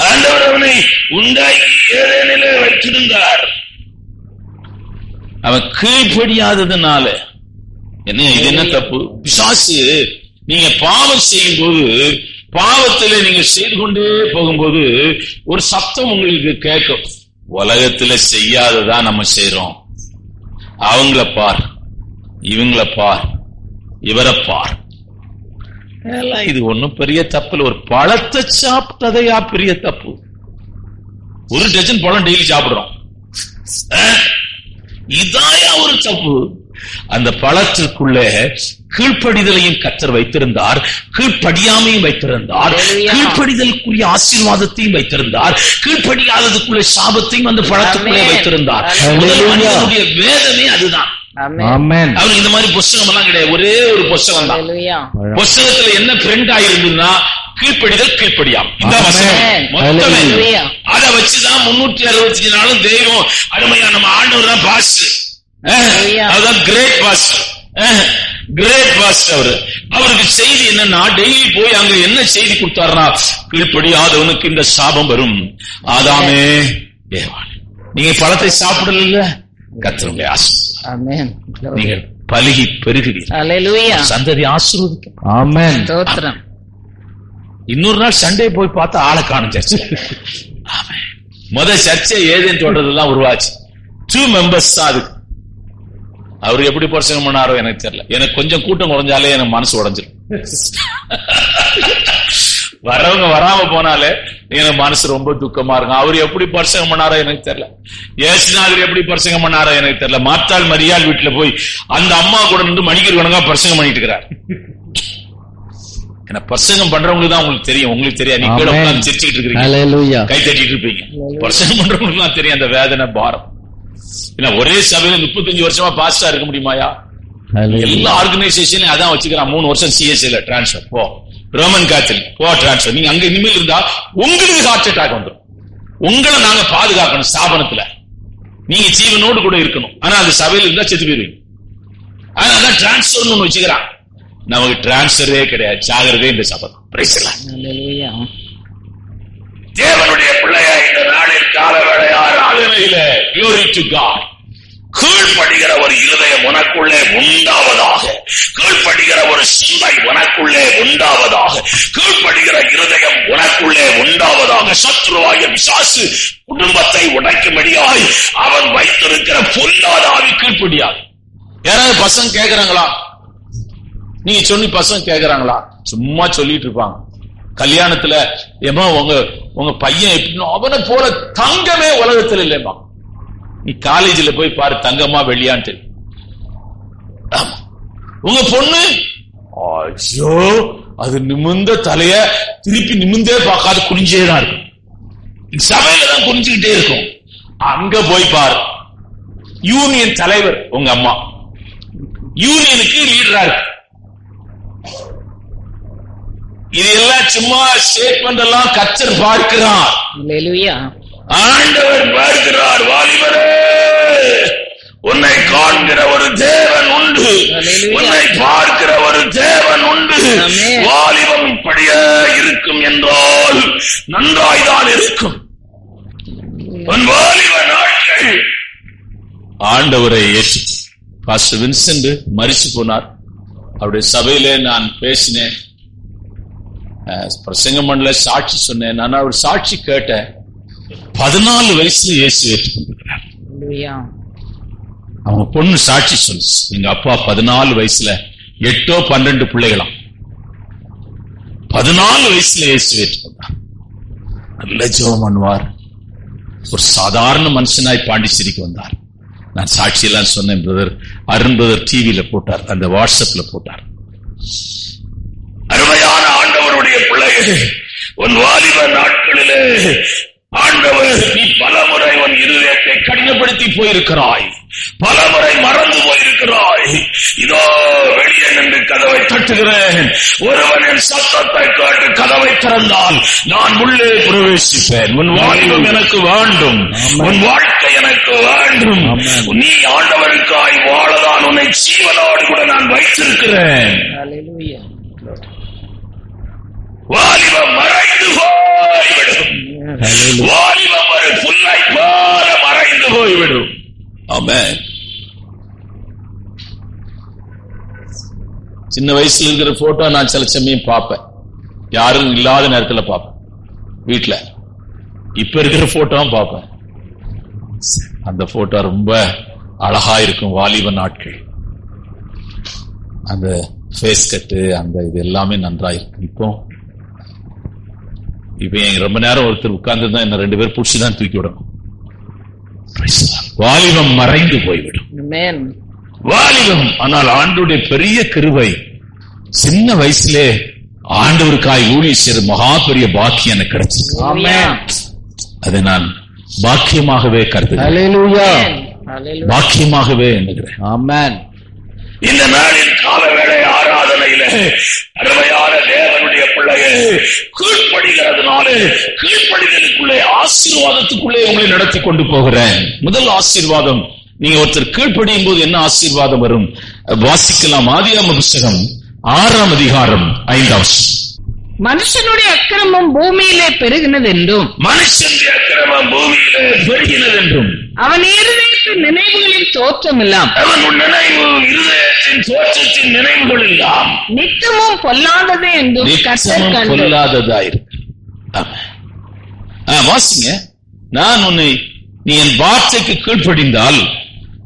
ஆண்டவர் அவனை உண்டாக்கி ஏதேனிலே வைத்திருந்தார். அவன் கீழ்ப்படியாததுனால என்ன? இது என்ன தப்பு? பிசாசு நீங்க பாவம் செய்யும் போது, பாவத்திலே நீங்க செய்து கொண்டே போகும்போது ஒரு சத்தம் உங்களுக்கு கேட்கும். உலகத்துல செய்யாததான் நம்ம செய்யறோம். அவங்கள பார், இவங்கள பார், இவரை பார். இது ஒன்னும் பெரிய தப்பு. ஒரு பழத்தை சாப்பிட்டதையா பெரிய தப்பு? ஒரு டஜன் பழம் டெய்லி சாப்பிடுறோம், இதாயா ஒரு தப்பு? அந்த பழத்திற்குள்ளே கீழ்ப்படிதலையும் கர்த்தர் வைத்திருந்தார், கீழ்ப்படியாமையும் வைத்திருந்தார், கீழ்ப்படிதலுக்குரிய ஆசீர்வாதத்தையும் வைத்திருந்தார், கீழ்ப்படியாததுக்குள்ள சாபத்தையும் அந்த பழத்துக்குள்ளே வைத்திருந்தார். வேதமே அதுதான். அவருக்கு இந்த மாதிரி புஸ்தகம் எல்லாம் கிடையாது. ஒரே ஒரு புஸ்தகம் தான். புஸ்தகத்துல என்ன பிரிண்ட் ஆயிருந்ததுன்னா கீழ்ப்படிதல் கீழ்ப்படியாம். இந்த வசனம் மொத்தமே அதை வச்சுதான் 365 நாளும் தெய்வம் அருமையா நம்ம ஆண்டவர் தான் பாஸ்டர். அதுதான் கிரேட் பாஸ்டர். Great pastor. அவருக்கு செய்தி என்னன்னா, டெய்லி போய் அங்க என்ன செய்தி கொடுத்தாருன்னா, கீழ்ப்படியாதவனுக்கு இந்த சாபம் வரும். ஆதாமே ஏவாள், நீங்க பழத்தை சாப்பிடல, கர்த்தருடைய ஆசீர்வாதம், நீங்கள் பலுகி பெருகுவீர்கள், சந்ததி ஆசீர்வதிக்கும். ஆமென். ஸ்தோத்திரம். இன்னொரு நாள் சண்டே போய் பார்த்தா ஆளை காணும் சர்ச்சை. முதல் சர்ச்சை ஏதேன் தோன்றதெல்லாம் உருவாச்சு. 2 மெம்பர்ஸ் தான் அதுக்கு. அவரு எப்படி பிரசங்கம் பண்ணாரோ எனக்கு தெரியல. எனக்கு கொஞ்சம் கூட்டம் குறைஞ்சாலே எனக்கு மனசு உடைஞ்சிடும். வரவங்க வராம போனாலே எனக்கு மனசு ரொம்ப துக்கமா இருக்கும். அவரு எப்படி பிரசங்கம் பண்ணாரோ எனக்கு தெரியல. ஏசுநாதர் எப்படி பிரசங்கம் பண்ணாரோ எனக்கு தெரியல. மாத்தாள் மரியாள் வீட்டுல போய் அந்த அம்மா கூட நின்று மணிக்கூர் கணக்கா பிரசங்கம் பண்ணிட்டு இருக்கிறார். ஏன்னா பிரசங்கம் பண்றவங்களுக்கு தான் உங்களுக்கு தெரியும், உங்களுக்கு தெரியாது. நீங்க சிரிச்சுக்கிட்டு இருக்கிறீங்க, கை தட்டிட்டு இருப்பீங்க. பிரசங்கம் பண்றவங்களுக்கு தான் தெரியும் அந்த வேதனை பாரம். ஒரே சபையில 35 வருஷமா பாஸ்டா இருக்க முடியுமாயா? எல்லா ஆர்கனைசேஷன்லயும் அதான் வச்சுக்கிறான். 3 வருஷம் சிஎஸ்ஐல டிரான்ஸ்பர் போ, ரோமன் காத்தலிக் போ டிரான்ஸ்பர். நீங்க அங்க இனிமேல் இருந்தா உங்களுக்கு ஹார்ட் அட்டாக் வந்துடும். உங்களை நாங்க பாதுகாக்கணும். ஸ்தாபனத்துல நீங்க ஜீவனோடு கூட இருக்கணும். ஆனா அந்த சபையில இருந்தா செத்து போயிருவீங்க. அதனாலதான் டிரான்ஸ்பர் ஒண்ணு வச்சுக்கிறான். நமக்கு டிரான்ஸ்பரே கிடையாது. ஜாகிரதே இந்த சபதம். தேவனுடைய பிள்ளையா இந்த நாளில் காலவேளை ஆராதனையில glory to God, கீழ்ப்படுகிற ஒரு இருதயம் உனக்குள்ளே உண்டாவதாக, கீழ்ப்படுகிற ஒரு சிந்தை உனக்குள்ளே உண்டாவதாக, கீழ்ப்படுகிற இருதயம் உனக்குள்ளே உண்டாவதாக. சத்ருவாகிய பிசாசு குடும்பத்தை உடைக்கும்படியாய் அவன் வைத்திருக்கிற பொல்லாத ஆவி கீழ்ப்படியாது. யாராவது பசங்க கேட்கிறாங்களா? நீங்க சொல்லி பசங்க கேட்கிறாங்களா? சும்மா சொல்லிட்டு இருப்பாங்க. கல்யாணத்துல ஏமா உங்க பையன் எப்படின்னா அவனை போல தங்கமே உலகத்துல இல்லையம்மா. நீ காலேஜ்ல போய் பாரு, தங்கமா வெள்ளியான்னு தெரியும். உங்க பொண்ணு ஐயோ அது நிமிர்ந்த தலைய திருப்பி நிமிர்ந்தே பார்க்காது, குனிஞ்சேதான் இருக்கும். சபையில தான் குனிஞ்சுக்கிட்டே இருக்கும். அங்க போய் பாரு, யூனியன் தலைவர் உங்க அம்மா, யூனியனுக்கு லீடரா இருக்கு. இது எல்லாம் சும்மா ஸ்டேட்மெண்ட் எல்லாம் கர்த்தர் பார்க்கிறார். ஆண்டவர் பார்க்கிறார். வாலிபரே, உன்னை காண்கிற ஒரு தேவன் உண்டு, உன்னை பார்க்கிற ஒரு தேவன் உண்டு. வாலிபம் இப்படியே இருக்கும் என்றால் நன்றாய்தான் இருக்கும். உன் வாலிப நாட்கள் ஆண்டவரை ஏற்று. பாஸ்டர் வின்சென்ட் மரிச்சு போனார். அவருடைய சபையிலே நான் பேசினேன், பிரசங்கம் பண்ணல, சாட்சி சொன்னேன். நான் அவர் சாட்சி கேட்டேன். 14 வயசுல இயேசு ஏற்றுக்கொண்டிருக்கிறார். அவங்க பொண்ணு சாட்சி சொல்லு, எங்க அப்பா 14 வயசுல 8 or 12 பிள்ளைகளாம். 14 வயசுல இயேசு ஏற்றுக்கொண்டார். நல்ல ஜெபம் பண்ணுவார். ஒரு சாதாரண மனுஷனாய் பாண்டிச்சேரிக்கு வந்தார். நான் சாட்சி எல்லாம் சொன்னேன். பிரதர் அருண் பிரதர் டிவியில போட்டார், அந்த வாட்ஸ்அப்ல போட்டார். அருமையான ஆண்டவருடைய பிள்ளையே, உன் வாலிப நாட்களிலே ஆண்டவர் நீ பலமுறை உன் இருதயத்தை கடினப்படுத்தி போயிருக்கிறாய், பலமுறை மறந்து போயிருக்கிறாய். இதோ வெளியே நின்று கதவை தட்டுகிறேன். ஒருவன் என் சத்தத்தை கேட்டு கதவை திறந்தால் நான் உள்ளே பிரவேசிப்பேன். உன் வாலிபம் எனக்கு வேண்டும், உன் வாழ்க்கை எனக்கு வேண்டும். நீ ஆண்டவருக்காய் வாழதான் உன்னை ஜீவனோடு கூட நான் வைத்திருக்கிறேன். வாலிபம் மறைந்து போய்விடும். வாலிபம் ஒரு புல்லை போல மறைந்து போய்விடும். ஆமென். சின்ன வயசுல இருக்கிற போட்டோ நான் சில சமயம் பார்ப்பேன், யாரும் இல்லாத நேரத்தில் பார்ப்பேன் வீட்டுல. இப்ப இருக்கிற போட்டோவும் பார்ப்பேன். அந்த போட்டோ ரொம்ப அழகா இருக்கும். வாலிப நாட்கள், அந்த ஃபேஸ் கட்டு, அந்த இது எல்லாமே நன்றா இருக்கும். இப்ப ரொம்ப நேரம் ஒருத்தர் உட்கார்ந்து தான் என்ன 2 பேர் புடிச்சுதான் தூக்கி விடணும். வாலிபம் மறைந்து போய்விடும். வாலிபம். ஆனால் ஆண்டவருடைய பெரிய கிருபை, சின்ன வயசுலே ஆண்டவருக்காய் ஊழியம் செய்த மகா பெரிய பாக்கியம் எனக்கு கிடைச்சிருக்கு. அதை நான் பாக்கியமாகவே கருதுகிறேன், பாக்கியமாகவே எண்ணுகிறேன். ஆமென். இந்த நாளின் காலவேளை ஆராதனையில அருமையான தேவனுடைய பிள்ளை பிள்ளையே, கீழ்ப்படிகிறதுனாலே கீழ்ப்படிதலுக்குள்ளே ஆசீர்வாதத்துக்குள்ளே உங்களை நடத்தி கொண்டு போகிறேன். முதல் ஆசீர்வாதம், நீங்க ஒருத்தர் கீழ்ப்படியும் போது என்ன ஆசீர்வாதம் வரும் வாசிக்கலாம். ஆதியாகம புத்தகம் 6ஆம் அதிகாரம் 5ஆம் வசனம்.
மனுஷனுடைய அக்கிரமம் பூமியிலே பெருகினது என்றும்,
மனுஷனுடைய அக்கிரமம் பூமியிலே பெருகினது என்றும்,
அவன் இருதயத்தின் நினைவுகளின் தோற்றம் எல்லாம்,
அவன் நினைவு இருதயத்தின் தோற்றத்தின் நினைவுகள் எல்லாம்
நித்தமும் பொல்லாதது என்றும் கர்த்தர் கண்டார்.
பொல்லாததாயிருக்கு. வாசிங்க. நான் உன்னை, நீ என் வார்த்தைக்கு கீழ்ப்படிந்தால்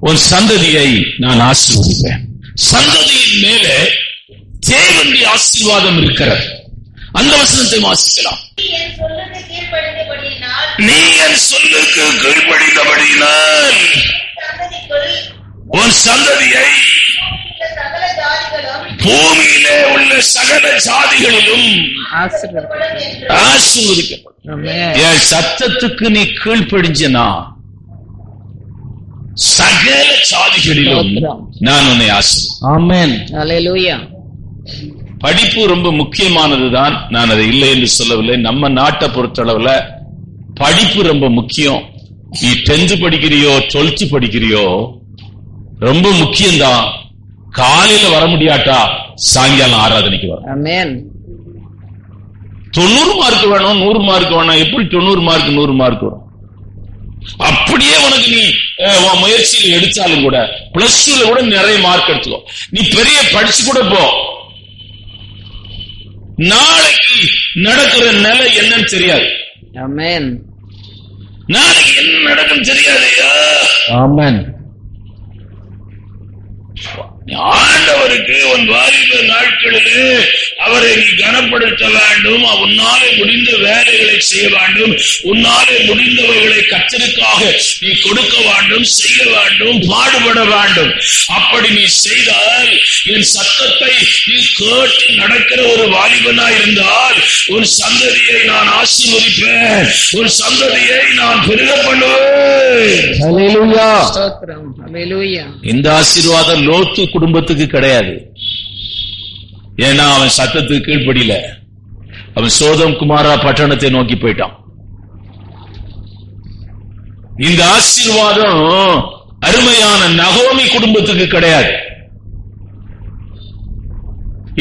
உன் சந்ததியை நான் ஆசீர்வதிப்பேன். சந்ததியின் மேலே தேவனுடைய ஆசீர்வாதம் இருக்கிறது. அந்த வசனத்தை வாசிக்கலாம். நீ என் சொல்லுக்கு கீழ்ப்படிந்தபடியினால் உன் சந்ததியை பூமியிலே உள்ள சகல ஜாதிகளிலும் ஆசீர்வதிக்கப்படும். என் சத்தத்துக்கு நீ கீழ்ப்படிஞ்சனா சகல ஜாதிகளிலும் நான் உன்னை ஆசீர்வதிப்பேன். ஆமென்.
அல்லேலூயா.
படிப்பு ரொம்ப முக்கியமானதுதான், நான் அதை இல்லை என்று சொல்லவில்லை. நம்ம நாட்டை பொறுத்தளவுல படிப்பு ரொம்ப முக்கியம். நீ 10th படிக்கிறியோ 12th படிக்கிறியோ ரொம்ப முக்கியம்தான். காலையில வர முடியாட்டா சாயங்காலம் ஆராதனைக்கு வர. 90 மார்க் வேணும், 100 மார்க் வேணும். எப்படி 90 மார்க் 100 மார்க் வரும்? அப்படியே உனக்கு நீ முயற்சியில் எடுத்தாலும் கூட +2ல கூட நிறைய மார்க் எடுத்துக்கோ. நீ பெரிய படிச்சு கூட போ, நாளைக்கு நடக்கிற நிலை என்னன்னு தெரியாது.
ஆமென்.
நாளைக்கு என்ன நடக்கும் தெரியாதையா?
ஆமென்.
ஆண்டவருக்கு உன் வாலிப நாட்களிலே அவரை நீ கனப்படுத்த வேண்டும். உன்னாலே முடிந்த வேலைகளை செய்ய வேண்டும். உன்னாலே முடிந்தவர்களை கர்த்தருக்காக நீ கொடுக்க வேண்டும், செய்ய வேண்டும், பாடுபட வேண்டும். அப்படி நீ செய்தால், என் சத்தத்தை நீ கேட்டு நடக்கிற ஒரு வாலிபனா இருந்தால் ஒரு சந்ததியை நான் ஆசீர்வதிப்பேன், ஒரு சந்ததியை நான் பெருக பண்ணுவேன்.
ஹல்லேலூயா.
ஸ்தோத்திரம். ஹல்லேலூயா.
இந்த ஆசீர்வாதம் லோத்து குடும்பத்துக்கு கிடையாது. ஏன்னா அவன் சத்தத்துக்கு கீழ்ப்படியில. அவன் சோதம் குமாரா பட்டணத்தை நோக்கி போயிட்டான். இந்த ஆசீர்வாதம் அருமையான நகோமி குடும்பத்துக்கு கிடையாது.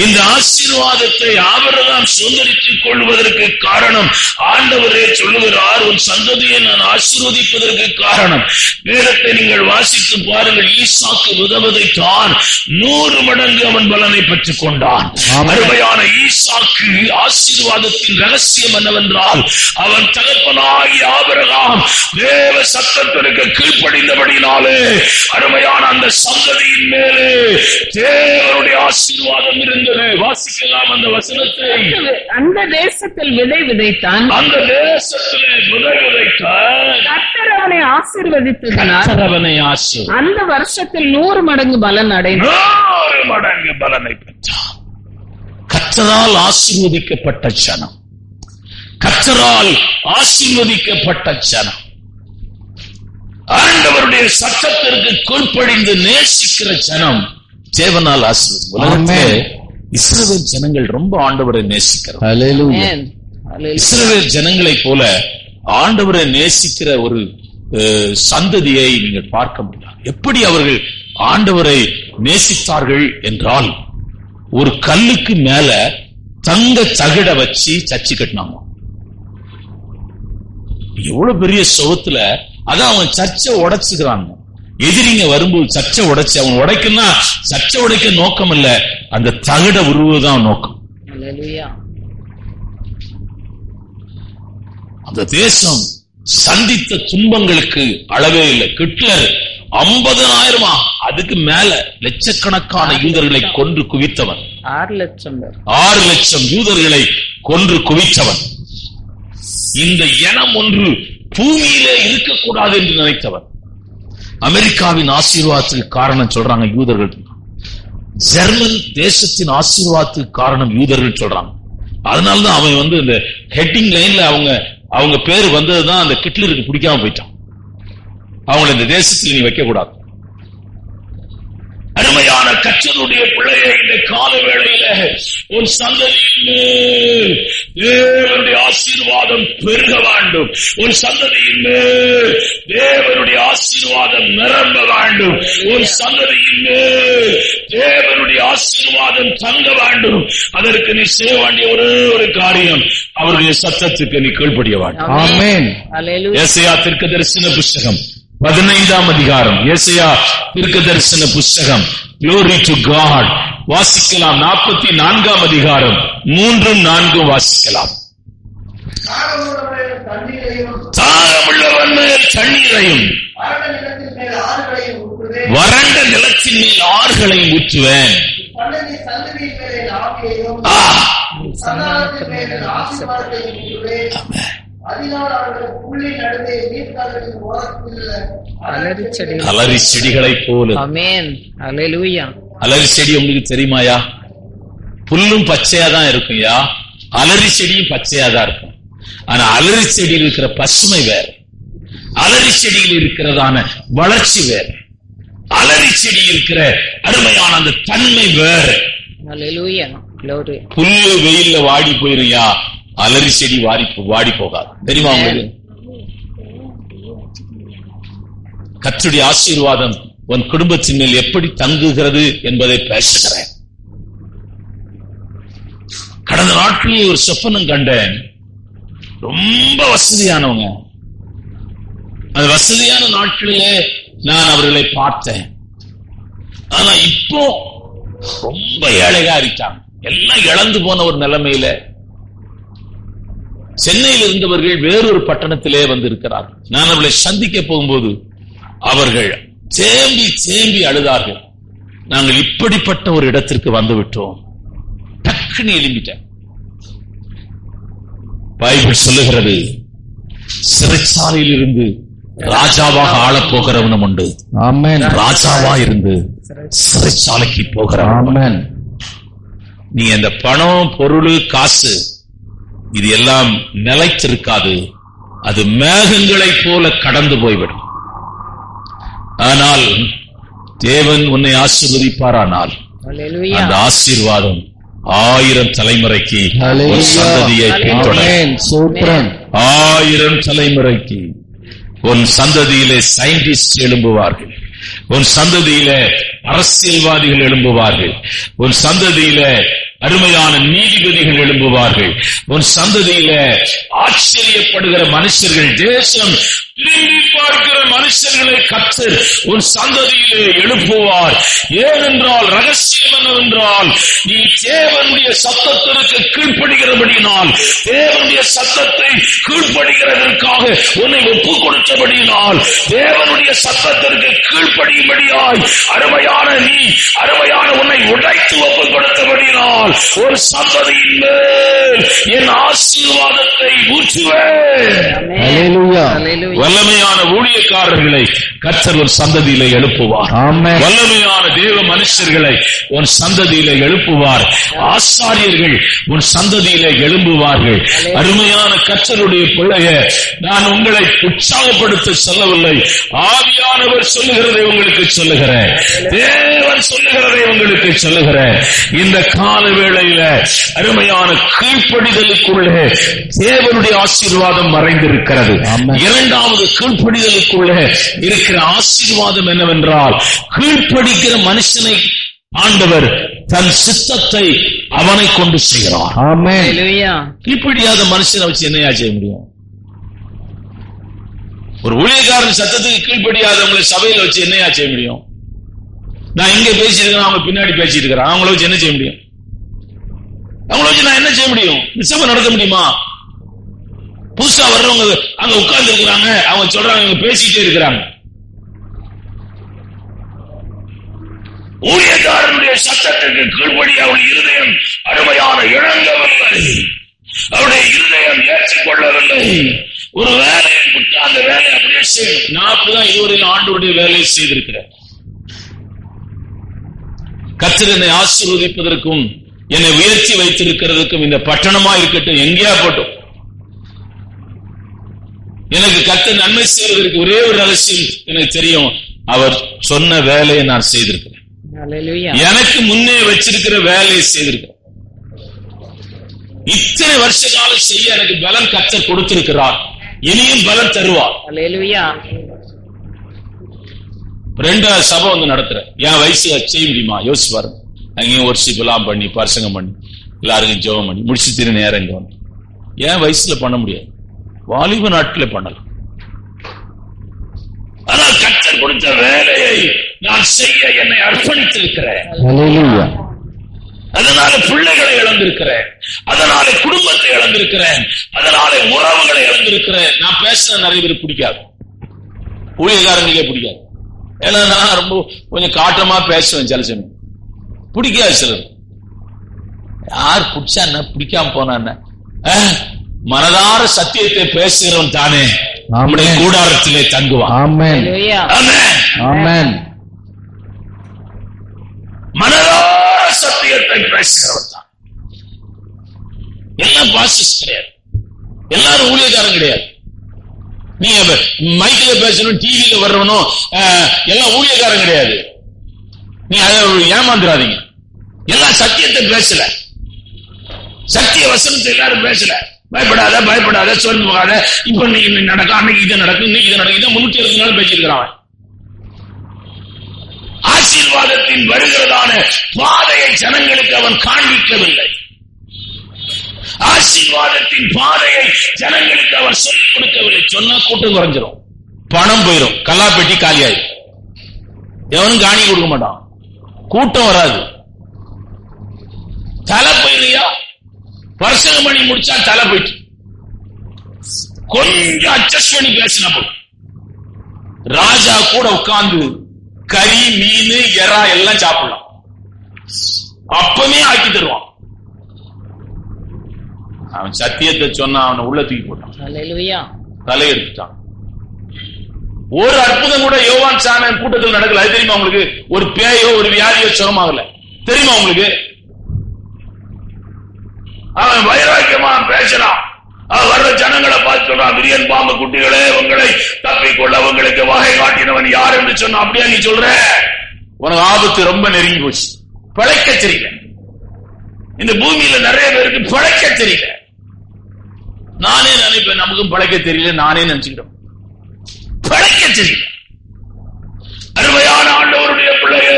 இந்த ஆசீர்வாதத்தை ஆபிரகாம் சுதந்திரித்துக் கொள்வதற்கு காரணம் ஆண்டவரே சொல்லுகிறார், உன் சந்ததியை நான் ஆசீர்வதிப்பதற்கு காரணம். வேதத்தை நீங்கள் வாசித்து பாருங்கள். ஈசாக்கு விதவதைத்தான் 100 மடங்கு அவன் பலனை பெற்றுக் கொண்டான். அருமையான ஈசாக்கு ஆசீர்வாதத்தின் ரகசியம் என்னவென்றால், அவன் தகப்பனாகி ஆபிரகாம் தேவ சத்தத்திற்கு கீழ்ப்படிந்தபடினாலே அருமையான அந்த சந்ததியின் மேலே தேவனுடைய ஆசீர்வாதம் இருந்தது. வாசிக்கலாம் அந்த வசனத்தை.
அந்த தேசத்தில் விதை விதைத்தான்,
அந்த தேசத்திலே விதை விதைத்தான்,
கர்த்தர் அவனை ஆசீர்வதித்ததனால்
அந்த
வருஷத்தில் 100 மடங்கு பலன் அடைந்தான்.
100 மடங்கு பலனை பெற்றான். கர்த்தரால் ஆசீர்வதிக்கப்பட்ட ஜனம், கர்த்தரால் ஆசீர்வதிக்கப்பட்ட ஜனம், ஆண்டவருடைய சத்தத்திற்கு கீழ்ப்படிந்து நேசிக்கிற ஜனம் தேவனால் ஆசீர்வதிக்கப்பட்டது. இஸ்ரவேல் ஜனங்கள் ரொம்ப ஆண்டவரை நேசிக்கிறார்.
ஹல்லேலூயா.
இஸ்ரவேல் ஜனங்களை போல ஆண்டவரை நேசிக்கிற ஒரு சந்ததியை நீங்கள் பார்க்க முடியாது. எப்படி அவர்கள் ஆண்டவரை நேசித்தார்கள் என்றால், ஒரு கல்லுக்கு மேல தங்க தகட வச்சு சர்ச்சு கட்டினாங்க. எவ்வளவு பெரிய சுவத்துல அதான் அவன் சர்ச்சை உடைச்சுக்கிறாங்க. எதிரிங்க வரும்போது சர்ச்சை உடைச்சு, அவன் உடைக்குன்னா சர்ச்சை உடைக்க நோக்கம் இல்ல, அந்த தகட உருவதான் நோக்கம். அந்த தேசம் சந்தித்த துன்பங்களுக்கு அளவே இல்லை. ஹிட்லர் 50,000 அதுக்கு மேல லட்சக்கணக்கான யூதர்களை கொன்று குவித்தவன்.
6
லட்சம் யூதர்களை கொன்று குவித்தவன். இந்த இனம் ஒன்று பூமியிலே இருக்கக்கூடாது என்று நினைத்தவன். அமெரிக்காவின் ஆசீர்வாதத்துக்கு காரணம் சொல்றாங்க யூதர்கள். ஜெர்மன் தேசத்தின் ஆசீர்வாதத்துக்கு காரணம் யூதர்கள் சொல்றாங்க. அதனாலதான் அவன் இந்த ஹெட்டிங் லைன்ல அவங்க பேர் வந்ததுதான் அந்த ஹிட்லருக்கு பிடிக்காம போயிட்டான். அவங்களை இந்த தேசத்தில் நீ வைக்க கூடாது. அருமையான கர்த்தருடைய பிள்ளையை இந்த கால வேளையில உன் சந்ததியின் தேவனுடைய ஆசீர்வாதம் பெருக வேண்டும். உன் சந்ததியின் தேவனுடைய ஆசீர்வாதம் நிரம்ப வேண்டும். உன் சந்ததியின் தேவனுடைய ஆசீர்வாதம் தங்க வேண்டும். அதற்கு நீ செய்ய வேண்டிய ஒரே ஒரு காரியம், அவருடைய சத்தத்துக்கு நீ கீழ்ப்படிய வேண்டும்.
ஆமென்.
ஏசாயா தீர்க்கதரிசன புஸ்தகம் 15ஆம் அதிகாரம். ஏசாயா தீர்க்கதரிசன புஸ்தகம். Glory to God. வாசிக்கலாம். 44ஆம் அதிகாரம் 3-4 வாசிக்கலாம். தாகமுள்ளவன் மேல் தண்ணீரையும் வறண்ட நிலத்தின் மேல் ஆறுகளையும் ஊற்றுவேன். அலரி செடிகளை போல. அலரி செடி உங்களுக்கு தெரியுமாயா? புல்லும் பச்சையா தான் இருக்கும்யா, அலரி செடியும் பச்சையா தான் இருக்கும். ஆனா அலரி செடியில் இருக்கிற பசுமை வேற, அலரி செடியில் இருக்கிறதான வளர்ச்சி வேற, அலரி செடி இருக்கிற அருமையான அந்த தன்மை வேற. புல்லு வெயில்ல வாடி போயிருயா, அலரி செடி வாடி போகாது. தெரியுமா உங்களுக்கு? கர்த்தருடைய ஆசீர்வாதம் உன் குடும்பத்தின் மேல் எப்படி தங்குகிறது என்பதை பேசுகிறேன். கடந்த நாட்களில் ஒரு சொப்பனம் கண்டேன். ரொம்ப வசதியானவங்க. அந்த வசதியான நாட்களிலே நான் அவர்களை பார்த்தேன். ஆனா இப்போ ரொம்ப ஏழையா இருக்காங்க. எல்லாம் இழந்து போன ஒரு நிலைமையில சென்னையில் இருந்தவர்கள் வேறொரு பட்டணத்திலே வந்து இருக்கிறார்கள். நான் அவர்களை சந்திக்க போகும்போது அவர்கள் தேம்பி அழுதார்கள். நாங்கள் இப்படிப்பட்ட ஒரு இடத்திற்கு வந்து விட்டோம். டக்குன்னு எழும்பிட்டேன். பைபிள் சொல்லுகிறது, சிறைச்சாலையில் இருந்து ராஜாவாக ஆளப்போகிறவனும் உண்டு.
ஆமென்.
ராஜாவா இருந்து சிறைச்சாலைக்கு போகிறவன். நீ அந்த பணம், பொருள், காசு இது எல்லாம் நிலைத்திருக்காது. அது மேகங்களை போல கடந்து போய்விடும். ஆனால் தேவன் உன்னை ஆசீர்வதிப்பாரானால் அந்த ஆசீர்வாதம் 1000 தலைமுறைக்கு சந்ததியை பின்தொடரும். 1000 தலைமுறைக்கு உன் சந்ததியிலே சயின்டிஸ்ட் எழும்புவார்கள். உன் சந்ததியிலே அரசியல்வாதிகள் எழும்புவார்கள். உன் சந்ததியிலே அருமையான நீதிபதிகள் எழும்புவார்கள். உன் சந்ததியில ஆச்சரியப்படுகிற மனுஷர்கள், தேசம் திரும்பி பார்க்கிற மனுஷர்களை கர்த்தர் உன் சந்ததியிலே எழுப்புவார். ஏனென்றால் ரகசியம் என்னவென்றால், நீ தேவனுடைய சத்தத்திற்கு கீழ்ப்படுகிறபடினால், தேவனுடைய சத்தத்தை கீழ்ப்படுகிறதற்காக உன்னை ஒப்புக் கொடுத்தபடினால், தேவனுடைய சத்தத்திற்கு கீழ்ப்படியும்படியாய் அருமையான நீ, அருமையான உன்னை உடைத்து ஒப்புக் கொடுத்தபடினால் ஒரு சந்ததியின் மேல் என் ஆசீர்வாதத்தை ஊற்றுவேன். வல்லமையான ஊழியக்காரர்களை கர்த்தர் ஒரு சந்ததியிலே எழுப்புவார். வல்லமையான தேவ மனுஷர்களை உன் சந்ததியிலே எழுப்புவார். ஆசாரியர்கள் உன் சந்ததியிலே எழும்புவார்கள். அருமையான கர்த்தருடைய பிள்ளைய, நான் உங்களை உற்சாகப்படுத்த சொல்லவில்லை. ஆவியானவர் சொல்லுகிறதை உங்களுக்கு சொல்லுகிறேன். தேவன் சொல்லுகிறதை உங்களுக்கு சொல்லுகிறேன். இந்த கால வேளையில அருமையான கீழ்ப்படிதலுக்குள்ளே தேவனுடைய ஆசீர்வாதம் மறைந்திருக்கிறது. இரண்டாவது கீழ்ப்படிதலுக்குள்ளே இருக்கிற ஆசீர்வாதம் என்னவென்றால், கீழ்ப்படிக்கிற மனுஷனை ஆண்டவர் தன் சித்தத்தை அவனை கொண்டு செய்கிறார். கீழ்ப்படியாத மனுஷனை வச்சு என்னையா செய்ய முடியும்? ஒரு ஊழியக்காரன் சத்தத்துக்கு கீழ்ப்படியாதவங்களை சபையில வச்சு என்னையா செய்ய முடியும்? நான் இங்க பேசிட்டு இருக்கிறேன், அவங்க பின்னாடி பேசிட்டு இருக்கிறேன். அவங்கள வச்சு என்ன செய்ய முடியும்? அவங்கள வச்சு நான் என்ன செய்ய முடியும்? நிச்சயமா நடத்த முடியுமா? புதுசா வர்றவங்க அங்க உட்கார்ந்து இருக்கிறாங்க, அவங்க சொல்றாங்க, பேசிட்டே இருக்கிறாங்க. ஊழியக்காரனுடைய சத்தத்துக்கு கீழ்ப்படி அவருடைய இருதயம் அருமையான இணங்கவில்லை, அவருடைய இருதயம் ஏற்றுக்கொள்ளவில்லை. ஒரு வேலையை விட்டு அந்த வேலையை அப்படியே செய்யணும். நான் அப்படிதான் இதுவரையில் ஆண்டவருடைய வேலையை செய்திருக்கிறேன். கர்த்தர் என்னை ஆசீர்வதிப்பதற்கும் என்னை உயர்த்தி வைத்திருக்கிறதுக்கும் இந்த பட்டணமா இருக்கட்டும், எங்கேயா போட்டும், எனக்கு கர்த்தர் நன்மை செய்வதற்கு ஒரே ஒரு ரகசியம் எனக்கு தெரியும். அவர் சொன்ன வேலையை நான் செய்திருக்கிறேன். எனக்கு முன்னே வச்சிருக்கிற வேலையை செய்திருக்க. இத்தனை வருஷ காலம் செய்ய எனக்கு பலன் கர்த்தர் கொடுத்திருக்கிறார், இனியும் பலன் தருவார். ரெண்டாவது சபை வந்து நடத்துறேன், என் வயசு செய்ய முடியுமா யோசிச்சு பாருங்க. அங்கேயும் ஒர்ஷிப் எல்லாம் பண்ணி பரிசங்கம் பண்ணி எல்லாருக்கும் ஜெபம் பண்ணி முடிச்சு திரு நேரம் இங்க வந்து என் வயசுல பண்ண முடியாது, வாலிப நாட்களே பண்ணலாம். ஆனால் கர்த்தர் கொடுத்த வேலையை நான் செய்ய என்னை அர்ப்பணித்திருக்கிறேன். அதனால பிள்ளைகளை இழந்திருக்கிறேன், அதனால குடும்பத்தை இழந்திருக்கிறேன், அதனால உறவுகளை இழந்திருக்கிறேன். நான் பேசுற நிறைய பேர் பிடிக்காது, ஊழியக்காரங்களுக்கே பிடிக்காது. ஏன்னா நான் ரொம்ப கொஞ்சம் காட்டமா பேசுவேன், சில சமயம் பிடிக்காது சிலர். யார் பிடிச்சா என்ன, பிடிக்காம போனா என்ன, மனதார சத்தியத்தை பேசுகிறவன் தானே நம்முடைய கூடாரத்திலே தங்குவான். மனதார சத்தியத்தை பேசுகிறவன் தான். எல்லாம் பாசிஸ்ட் கிடையாது, எல்லாரும் ஊழியக்காரன் கிடையாது. நீங்க மைக்ல பேசணும், டிவியில வர்றவனும் எல்லாம் ஊழியக்காரன் கிடையாது. நீங்க அதை ஏமாந்துடாதீங்க. எல்லாம் சத்தியத்தை பேசல, சத்திய வசனத்தை எல்லாரும் பேசல. பயப்படாத பயப்படாத சொல்லி போகாத, இப்ப நீங்க நடக்கும், அன்னைக்கு இதை நடக்கும், இன்னைக்கு இதை நடக்கும், இதை 360 நாள் பேசியிருக்கிறான். ஆசீர்வாதத்தின் வருகிறதான பாதையை ஜனங்களுக்கு அவன் காண்பிக்கவில்லை. ஆசீர்வாதத்தின் பாதையை ஜனங்களுக்கு அவர் சொல்லிக் கொடுக்கவில்லை. சொன்னா கூட்டம் குறைஞ்சிரும், பணம் போயிரும், கல்லாப்பெட்டி காலியாயி, எவனும் காணி கொடுக்க மாட்டான், கூட்டம் வராது. தலை போயிரியா, வருஷம் பண்ணி முடிச்சா தலை போயிட்டு கொஞ்சம் அட்ஜஸ்ட் பண்ணி பேசினா போதும். ராஜா கூட உட்கார்ந்து கறி மீன் எறா எல்லாம் சாப்பிடலாம், அப்பவே ஆக்கி தருவான். அவன் சத்தியத்தை சொன்னா அவனை உள்ள தூக்கி போட்டான், தலை எடுத்துட்டான். ஒரு அற்புதம் கூட யோவான் சாணன் கூட்டத்தில் நடக்கல. அது தெரியுமா உங்களுக்கு? ஒரு பேயோ ஒரு வியாதியோ சுகமாகல, தெரியுமா உங்களுக்கு? அவன் வைராக்கியமா பேசலாம். வர்ற ஜனங்களை பார்த்து சொல்றான், பிரியன் பாம்பு குட்டிகளே, உங்களை தப்பிக்கொள்ள உங்களுக்கு வகை காட்டினவன் யார் என்று சொன்ன. அப்படியா நீ சொல்ற? உனக்கு ஆபத்து ரொம்ப நெருங்கி போச்சு, பிழைக்க தெரியல. இந்த பூமியில நிறைய பேருக்கு பிழைக்க தெரியல. நானே நினைப்பேன் நமக்கும் பிழைக்க தெரியல, நானே நினைச்சுக்கிட்டோம், பிழைக்க தெரியல. அருமையான ஆண்டவருடைய பிள்ளையே,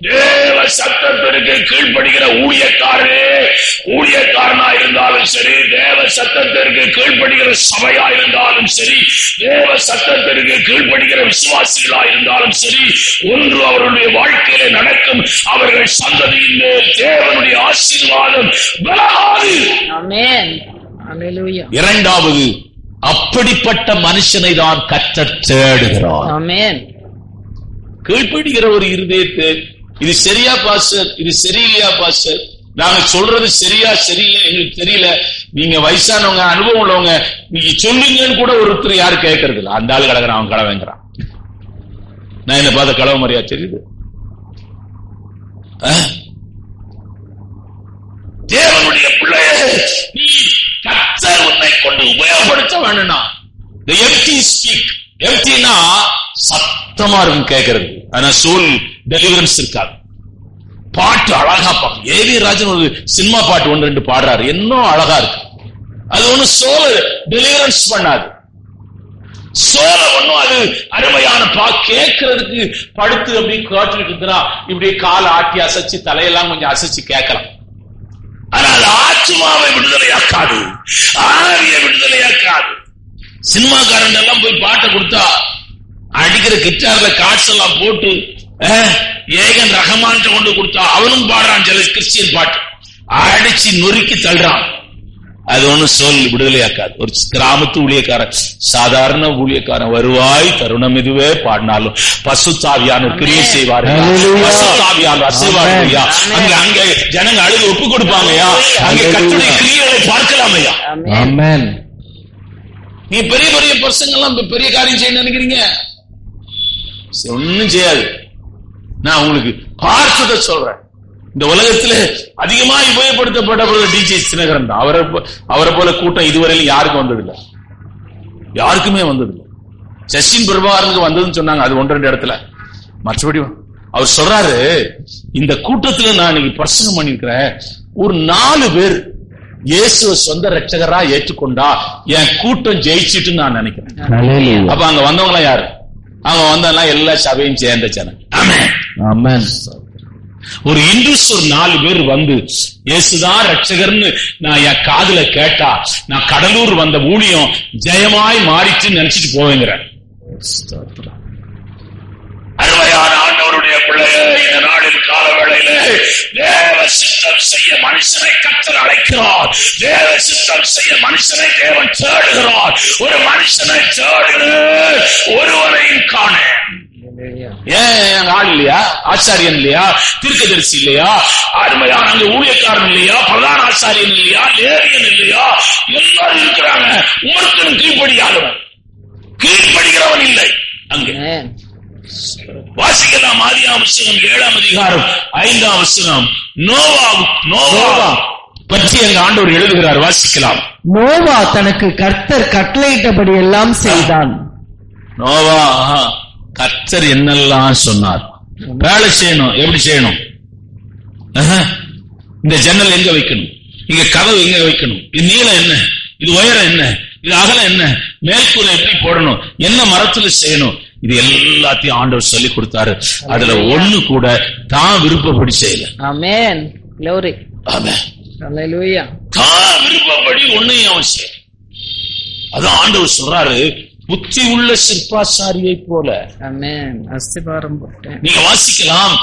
தேவ சத்தத்திற்கு கீழ்ப்படுகிற ஊழியக்காரே, ஊழியக்காரனா இருந்தாலும் சரி, தேவ சத்தத்திற்கு கீழ்ப்படுகிற சபையா இருந்தாலும் சரி, தேவ சத்தத்திற்கு கீழ்ப்படுகிற விசுவாசிகளா இருந்தாலும் சரி, ஒன்று அவருடைய வாழ்க்கையில நடக்கும், அவர்கள் சந்ததியின் மேல் தேவனுடைய ஆசீர்வாதம் விலகாது. இரண்டாவது, அப்படிப்பட்ட மனுஷனை தான் கர்த்தர் தேடுகிறார். கீழ்ப்படுகிற ஒரு இருதயத்தை, இது சரியா பாஸ்டர், இது சரியில்லையா பாஸ்டர், நாங்க சொல்றது சரியா சரியில்லை எங்களுக்கு தெரியல, நீங்க வயசானவங்க அனுபவம் உள்ளவங்க நீங்க சொல்லுங்கன்னு கூட ஒருத்தர் யாரு கேட்கறது இல்ல. அந்த ஆள் கிடக்குறான், அவன் கடவைங்கிறான். நான் என்ன பார்த்த கடவை மாதிரியா தெரியுது? தேவனுடைய பிள்ளையே, நீ கர்த்தர் உன்னை கொண்டு உபயோகப்படுத்த வேணும்னா the empty speak. emptyனா சத்தமா இருக்கும் கேட்கறது, ஆனா சோல் டெலிவரன்ஸ் இருக்காது. பாட்டு அழகா பாக்க ஏவி ராஜன் ஒரு சினிமா பாட்டு 1-2 பாடுறாரு, இன்னும் அழகா இருக்கு. அது ஒண்ணு சோல் டெலிவரன்ஸ் பண்ணாது. சோல ஒண்ணும் அது அருமையான கேட்கறதுக்கு படுத்து அப்படி காட்டுக்கிட்டு இருக்கிறா, இப்படி காலை ஆட்டி அசைச்சு தலையெல்லாம் கொஞ்சம் அசைச்சு கேட்கலாம். ஆனால் ஆத்மாவை விடுதலையாக்காது, ஆவியை விடுதலையாக்காது. சினிமாக்காரன் எல்லாம் போய் பாட்டை கொடுத்தா அடிக்கிற கிட்டார்ல காட்ஸ் எல்லாம் போட்டு ஏகன் ரஹமான் கொண்டு கொடுத்தா அவனும் பாடுறான். சில கிறிஸ்டியன் பாட்டு அடிச்சு நொறுக்கி தள்ளுறான். அது ஒண்ணு சொல் விடுதலையாக்காது. ஒரு கிராமத்து ஊழியக்காரன், சாதாரண ஊழியக்காரன், வருவாய் தருணம் இதுவே பாடினாலும் பசுத்தாவியான கிரியை செய்வாரு, பசுத்தாவியான அசைவாருயா. அங்க ஜனங்க அழுது ஒப்பு கொடுப்பாங்கயா, அங்க கர்த்தருடைய கிரியைகளை பார்க்கலாமையா. நீ பெரிய பெரிய பர்சங்கெல்லாம் பெரிய காரியம் செய்ய நினைக்கிறீங்க, ஒன்னும் செய்யாது. நான் உங்களுக்கு பார்த்ததை சொல்றேன். இந்த உலகத்துல அதிகமா உபயோகப்படுத்தப்பட்ட டிஜே தினகரன் தான். அவரை போல கூட்டம் இதுவரையிலும் யாருக்கும் வந்ததில்லை, யாருக்குமே வந்ததில்லை. சச்சின் பிரபாகரனுக்கு வந்ததுன்னு சொன்னாங்க, அது 1-2 இடத்துல. மற்றபடி அவர் சொல்றாரு, இந்த கூட்டத்துல நான் இன்னைக்கு பிரசங்கம் பண்ணிருக்கிறேன், ஒரு 4 பேர் இயேசுவை சொந்த ரட்சகரா ஏற்றுக்கொண்டா என் கூட்டம் ஜெயிச்சுட்டு நான் நினைக்கிறேன். அப்ப அங்க வந்தவங்களா யாரு? அங்க வந்தவங்க எல்லா சபையும் சேர்ந்த ஜனம்.
ஆமென்.
ஒரு இந்துஸ் ஒரு 4 பேர் வந்து இயேசுதான் ரட்சகர்னு நான் என் காதுல கேட்டா நான் கடலூர் வந்த ஊழியம் ஜெயமாய் மாறிச்சு நினைச்சிட்டு போவேங்கிறேன். அருமையான ஆண்டவருடைய பிள்ளையே, இந்த நாளின் காலவேளையில தேவ சித்தம் செய்ய மனுஷனை கர்த்தர் அழைக்கிறார். தேவ சித்தம் செய்ய மனுஷனை தேவன் தேடுகிறார். ஒரு மனுஷனை தேடுகிற ஒருவரையும் காண. ஏன் ஆள் இல்லையா? ஆச்சாரியன் இல்லையா? தீர்க்கதரிசி இல்லையா? அருமையான அங்க ஊழியக்காரன் இல்லையா? பிரதான ஆச்சாரியன் இல்லையா? லேவியன் இல்லையா? எல்லாரும் இருக்கிறாங்க. ஒருத்தரும் கீழ்ப்படியாதவன், கீழ்ப்படுகிறவன் இல்லை. அங்கே வாசிக்கலாம். ஆதியாகமம் 7ஆம் அதிகாரம் 5ஆம் வசனம். நோவா பற்றி எங்க ஆண்டவர் எழுதுகிறார். வாசிக்கலாம்.
நோவா தனக்கு கர்த்தர் கட்டளையிட்டபடி எல்லாம் செய்தான்.
நோவா கர்த்தர் என்னெல்லாம் சொன்னார். வேலை செய்யணும். எப்படி செய்யணும்? இந்த ஜன்னல் எங்க வைக்கணும், இங்க கதவு எங்க வைக்கணும், இது நீளம் என்ன, இது உயரம் என்ன, இது அகலம் என்ன, மேற்கூரை எப்படி போடணும், என்ன மரத்துல செய்யணும், இது எல்லாத்தையும் ஆண்டவர் சொல்லி கொடுத்தாரு. அதுல ஒண்ணு கூட தான் விருப்பப்படி செய்யல.
ஆமென். glory.
ஆமென்.
ஹalleluya.
தான் விருப்பப்படி ஒண்ணையும் அவன் செய்யல. அதான் ஆண்டவர் சொல்றாரு, புத்தி உள்ள சிற்பாசாரியை போல.
ஆமென். அஸ்திபாரம் போட்டேன்.
நீங்க வாசிக்கலாம்.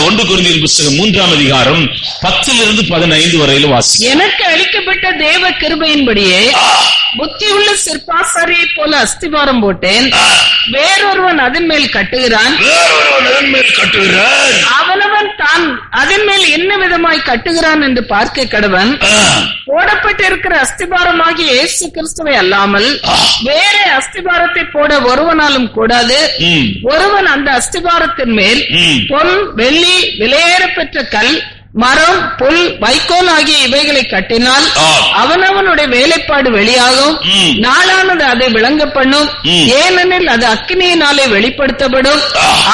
1 கொரிந்தியர் புத்தகம் 3ஆம் அதிகாரம் 10 to 15 வரையில வாசி.
எனக்கு அளிக்கப்பட்ட தேவ கிருபையின்படியே புத்தி உள்ள சிற்பாசாரியை போல அஸ்திபாரம் போட்டேன். வேறொருவன் அதன் மேல் கட்டுகிறான். அவனவன் தான் அதன் மேல் என்ன விதமாய் கட்டுகிறான் என்று பார்க்க கடவன். போடப்பட்டிருக்கிற அஸ்திபாரமாகிய இயேசு கிறிஸ்துவை அல்லாமல் வேற அஸ்திபாரத்தை போட ஒருவனாலும் கூடாது. ஒருவன் அந்த அஸ்திபாரத்தின் மேல் பொன், வெள்ளி, விலையேற பெற்ற கல், மரம், புல், வைக்கோல் ஆகிய இவைகளை கட்டினால் அவனவனுடைய வேலைப்பாடு வெளியாகும். நாளானது அதை விளங்க பண்ணும். ஏனெனில் அது அக்கினியினாலே வெளிப்படுத்தப்படும்.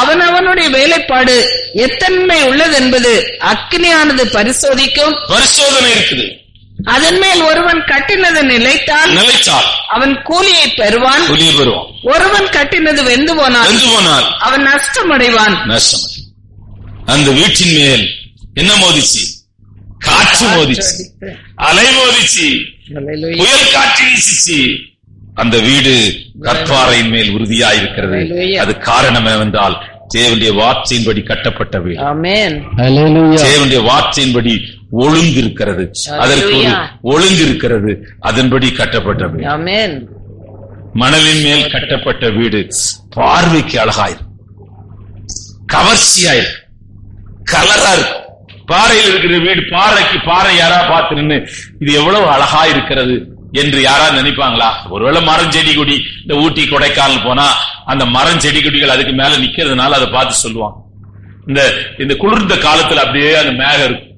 அவனவனுடைய வேலைப்பாடு எத்தன்மை உள்ளது என்பது அக்கினியானது பரிசோதிக்கும்.
பரிசோதனை இருக்குது.
அதன் மேல் ஒருவன் கட்டினது நிலைத்தால் அவன் கூலியை பெறுவான். ஒருவன் கட்டினது வெந்து போனால் அவன் நஷ்டமடைவான்.
அந்த வீட்டின் மேல் என்ன மோதிச்சு? காற்று மோதிச்சு, அலை மோதிச்சு, புயல் காற்று வீசிச்சு. அந்த வீடு கற்பாறையின் மேல் உறுதியா இருக்கிறது. அது காரணம் என்னவென்றால் தேவனுடைய வார்த்தையின்படி கட்டப்பட்ட வீடு. தேவனுடைய வார்த்தையின்படி ஒழுங்கு இருக்கிறது. அதற்கு ஒரு ஒழுங்கு இருக்கிறது. அதன்படி கட்டப்பட்ட வீடு. மணலின் மேல் கட்டப்பட்ட வீடு பார்வைக்கு அழகாயிருக்கு, கவர்ச்சியாயிருக்கு, கலரா இருக்கு. பாறையில் இருக்கிற வீடு, பாறைக்கு பாறை யாரா பார்த்து நின்று இது எவ்வளவு அழகா இருக்கிறது என்று யாரா நினைப்பாங்களா? ஒருவேளை மரம் செடி கொடி, இந்த ஊட்டி கொடைக்கானல் போனா அந்த மரம் செடி கொடிகள் அதுக்கு மேல நிக்கிறதுனால அதை பார்த்து சொல்லுவாங்க. இந்த குளிர்ந்த காலத்துல அப்படியே அந்த மேகம் இருக்கும்.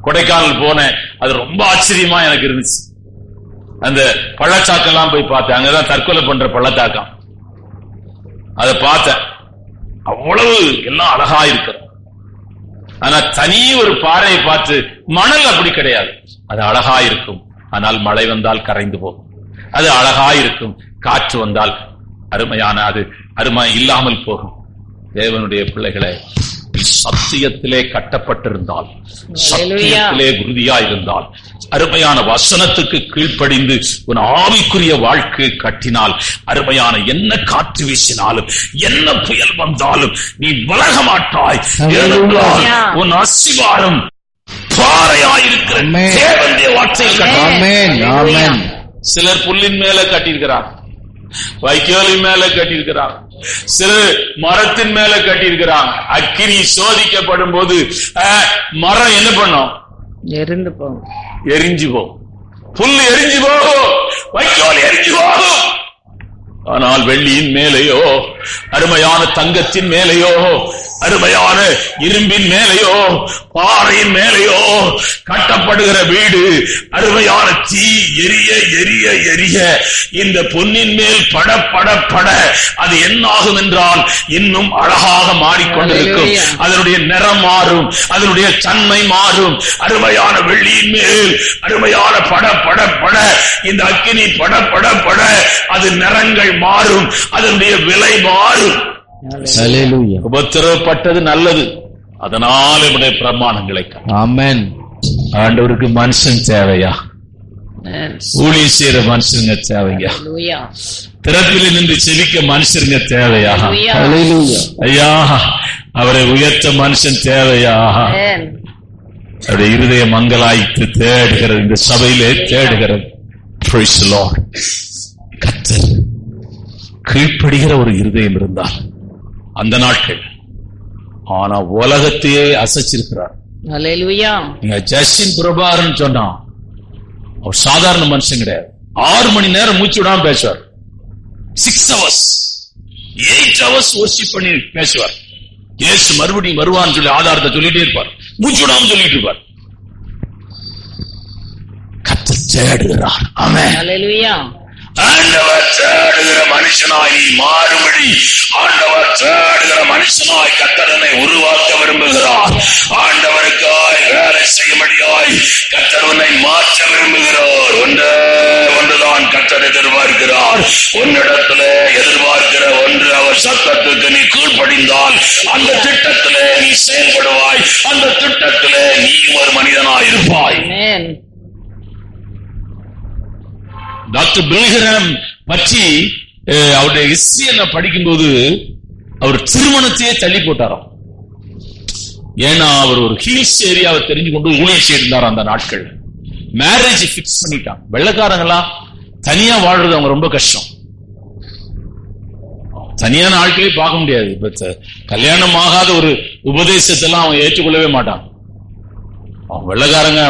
கொடைக்கானல் போனேன், அது ரொம்ப ஆச்சரியமா எனக்கு இருந்துச்சு. அந்த பள்ளத்தாக்கெல்லாம் போய் பார்த்தேன். அங்கதான் தற்கொலை பண்ற பள்ளத்தாக்கம். அதை பார்த்தேன். அவ்வளவு எல்லாம் அழகா இருக்கிறது. ஆனா தனி ஒரு பாறையை பார்த்து, மணல் அப்படி கிடையாது. அது அழகா இருக்கும். ஆனால் மழை வந்தால் கரைந்து போகும். அது அழகா இருக்கும். காற்று வந்தால் அருமையான அது அருமை இல்லாமல் போகும். தேவனுடைய பிள்ளைகளை, சத்தியத்திலே கட்டப்பட்டிருந்தால், சத்தியத்திலே உறுதியா இருந்தால், அருமையான வசனத்துக்கு கீழ்ப்படிந்து உன் ஆவிக்குரிய வாழ்க்கை கட்டினால், அருமையான என்ன காற்று வீசினாலும் என்ன புயல் வந்தாலும் நீ விலக மாட்டாய். உன் அஸ்திவாரம் பாறையாயிருக்கிற தேவனுடைய வார்த்தையில். சிலர் புல்லின் மேல கட்டியிருக்கிறார், வைக்கோலின் மேல கட்டியிருக்கிறார், சிலர் மரத்தின் மேல கட்டியிருக்கிறாங்க. அக்கினி சோதிக்கப்படும் போது மரம் என்ன பண்ணும்? எரிஞ்சு போகும். புல் எரிஞ்சு போகும், வைக்கோல் எரிஞ்சு போகும். ஆனால் வெள்ளியின் மேலேயோ, அருமையான தங்கத்தின் மேலேயோ, அருமையான இரும்பின் மேலேயோ, பாறையின் மேலேயோ கட்டப்படுகிற வீடு அருமையான தீ எரிய எரிய எரிய இந்த பொன்னின் மேல் பட பட பட அது என்னாகும் என்றால் இன்னும் அழகாக மாறிக்கொண்டிருக்கும். அதனுடைய நிறம் மாறும், அதனுடைய தன்மை மாறும். அருமையான வெள்ளியின் மேல் அருமையான பட பட பட இந்த அக்கினி பட பட பட அது நிறங்கள் மாறும், அதனுடைய விலை மாறும். உபத்திரவப்பட்டது நல்லது, அதனால உடைய பிரமாணங்களை. ஆமென். ஆண்டவருக்கு மனுஷன் தேவையா? ஊழியம் செய்யற மனுஷருங்க தேவையா? திறப்பில் நின்று செவிக்க மனுஷருங்க தேவையா? ஐயா, அவரை உயர்த்த மனுஷன் தேவையா? அவருடைய இருதய மங்களாய்த்து தேடுகிறது, இந்த சபையிலே தேடுகிறது. கர்த்தர் கீழ்ப்படுகிற ஒரு இருதயம் இருந்தால் அந்த நாட்கள், ஆனா உலகத்தையே அசைச்சிருக்கிறார். நீங்க ஜஸ்டின் பிரபாகரன் சொன்னா அவர் சாதாரண மனுஷன் கிடையாது. 6 மணி நேரம் மூச்சு விடாம பேசுவார். 6 hours 8 hours வொர்ஷிப் பண்ணி பேசுவார். இயேசு மறுபடியும் வருவான்னு சொல்லி ஆதாரத்தை சொல்லிட்டே இருப்பார், மூச்சு விடாம சொல்லிட்டு இருப்பார். கர்த்தர் தேடுகிறார். ஆமென். ஹல்லேலூயா. ஆண்டவர் தேடுகிற மனுஷனாய் நீ மாறும்படி, ஆண்டவர் தேடுகிற மனுஷனாய் கர்த்தரனை உருவாக்க விரும்புகிறார். ஆண்டவருக்காய் வேலை செய்யும்படியாய் கர்த்தர் உன்னை மாற்ற விரும்புகிறார். ஒன்றுதான் கர்த்தர் எதிர்பார்க்கிறார். உன்னிடத்திலே எதிர்பார்க்கிற ஒன்று, அவர் சத்தத்துக்கு நீ கீழ்ப்படிந்தால் அந்த திட்டத்திலே நீ செயல்படுவாய், அந்த திட்டத்திலே நீ ஒரு மனிதனாய் இருப்பாய். டாக்டர் பில்ஹரம் பற்றி அவருடைய ஹிஸ்டரியை நான் படிக்கும்போது அவர் திருமணத்தையே தள்ளி போட்டாராம். ஏன்னா அவர் ஒரு ஹில்ஸ் ஏரியாவை தெரிஞ்சு கொண்டு ஊழியம் செய்திருந்தார். அந்த நாட்கள் மேரேஜ் பிக்ஸ் பண்ணிட்டான். வெள்ளக்காரங்களா தனியா வாழ்றது அவங்க ரொம்ப கஷ்டம். தனியான ஆட்களே பார்க்க முடியாது. இப்ப கல்யாணம் ஆகாத ஒரு உபதேசத்தெல்லாம் அவன் ஏற்றுக்கொள்ளவே மாட்டான். வெள்ளக்காரங்க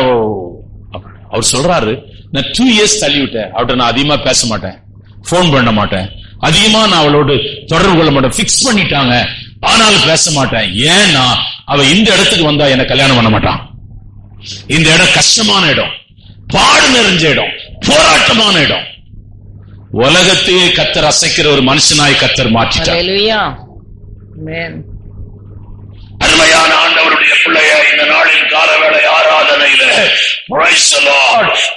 அவர் சொல்றாரு, நான் 2 years தள்ளி விட்டேன். அவட்ட நான் அதிகமா பேச மாட்டேன், போன் பண்ண மாட்டேன், அதிகமா நான் அவளோடு தொடர்பு கொள்ள மாட்டேன். பிக்ஸ் பண்ணிட்டாங்க, ஆனாலும் பேச மாட்டேன். ஏன்னா அவ இந்த இடத்துக்கு வந்தா என்ன கல்யாணம் பண்ண மாட்டான். இந்த இடம் கஷ்டமான இடம், பாடு நிறைஞ்ச இடம், போராட்டமான இடம். உலகத்தையே கர்த்தர் அசைக்கிற ஒரு மனுஷனாய் கர்த்தர் மாற்றிட்டார். அருமையான ஆண்டவருடைய பிள்ளைய, இந்த நாளின் காலவேளை ஆராதனையில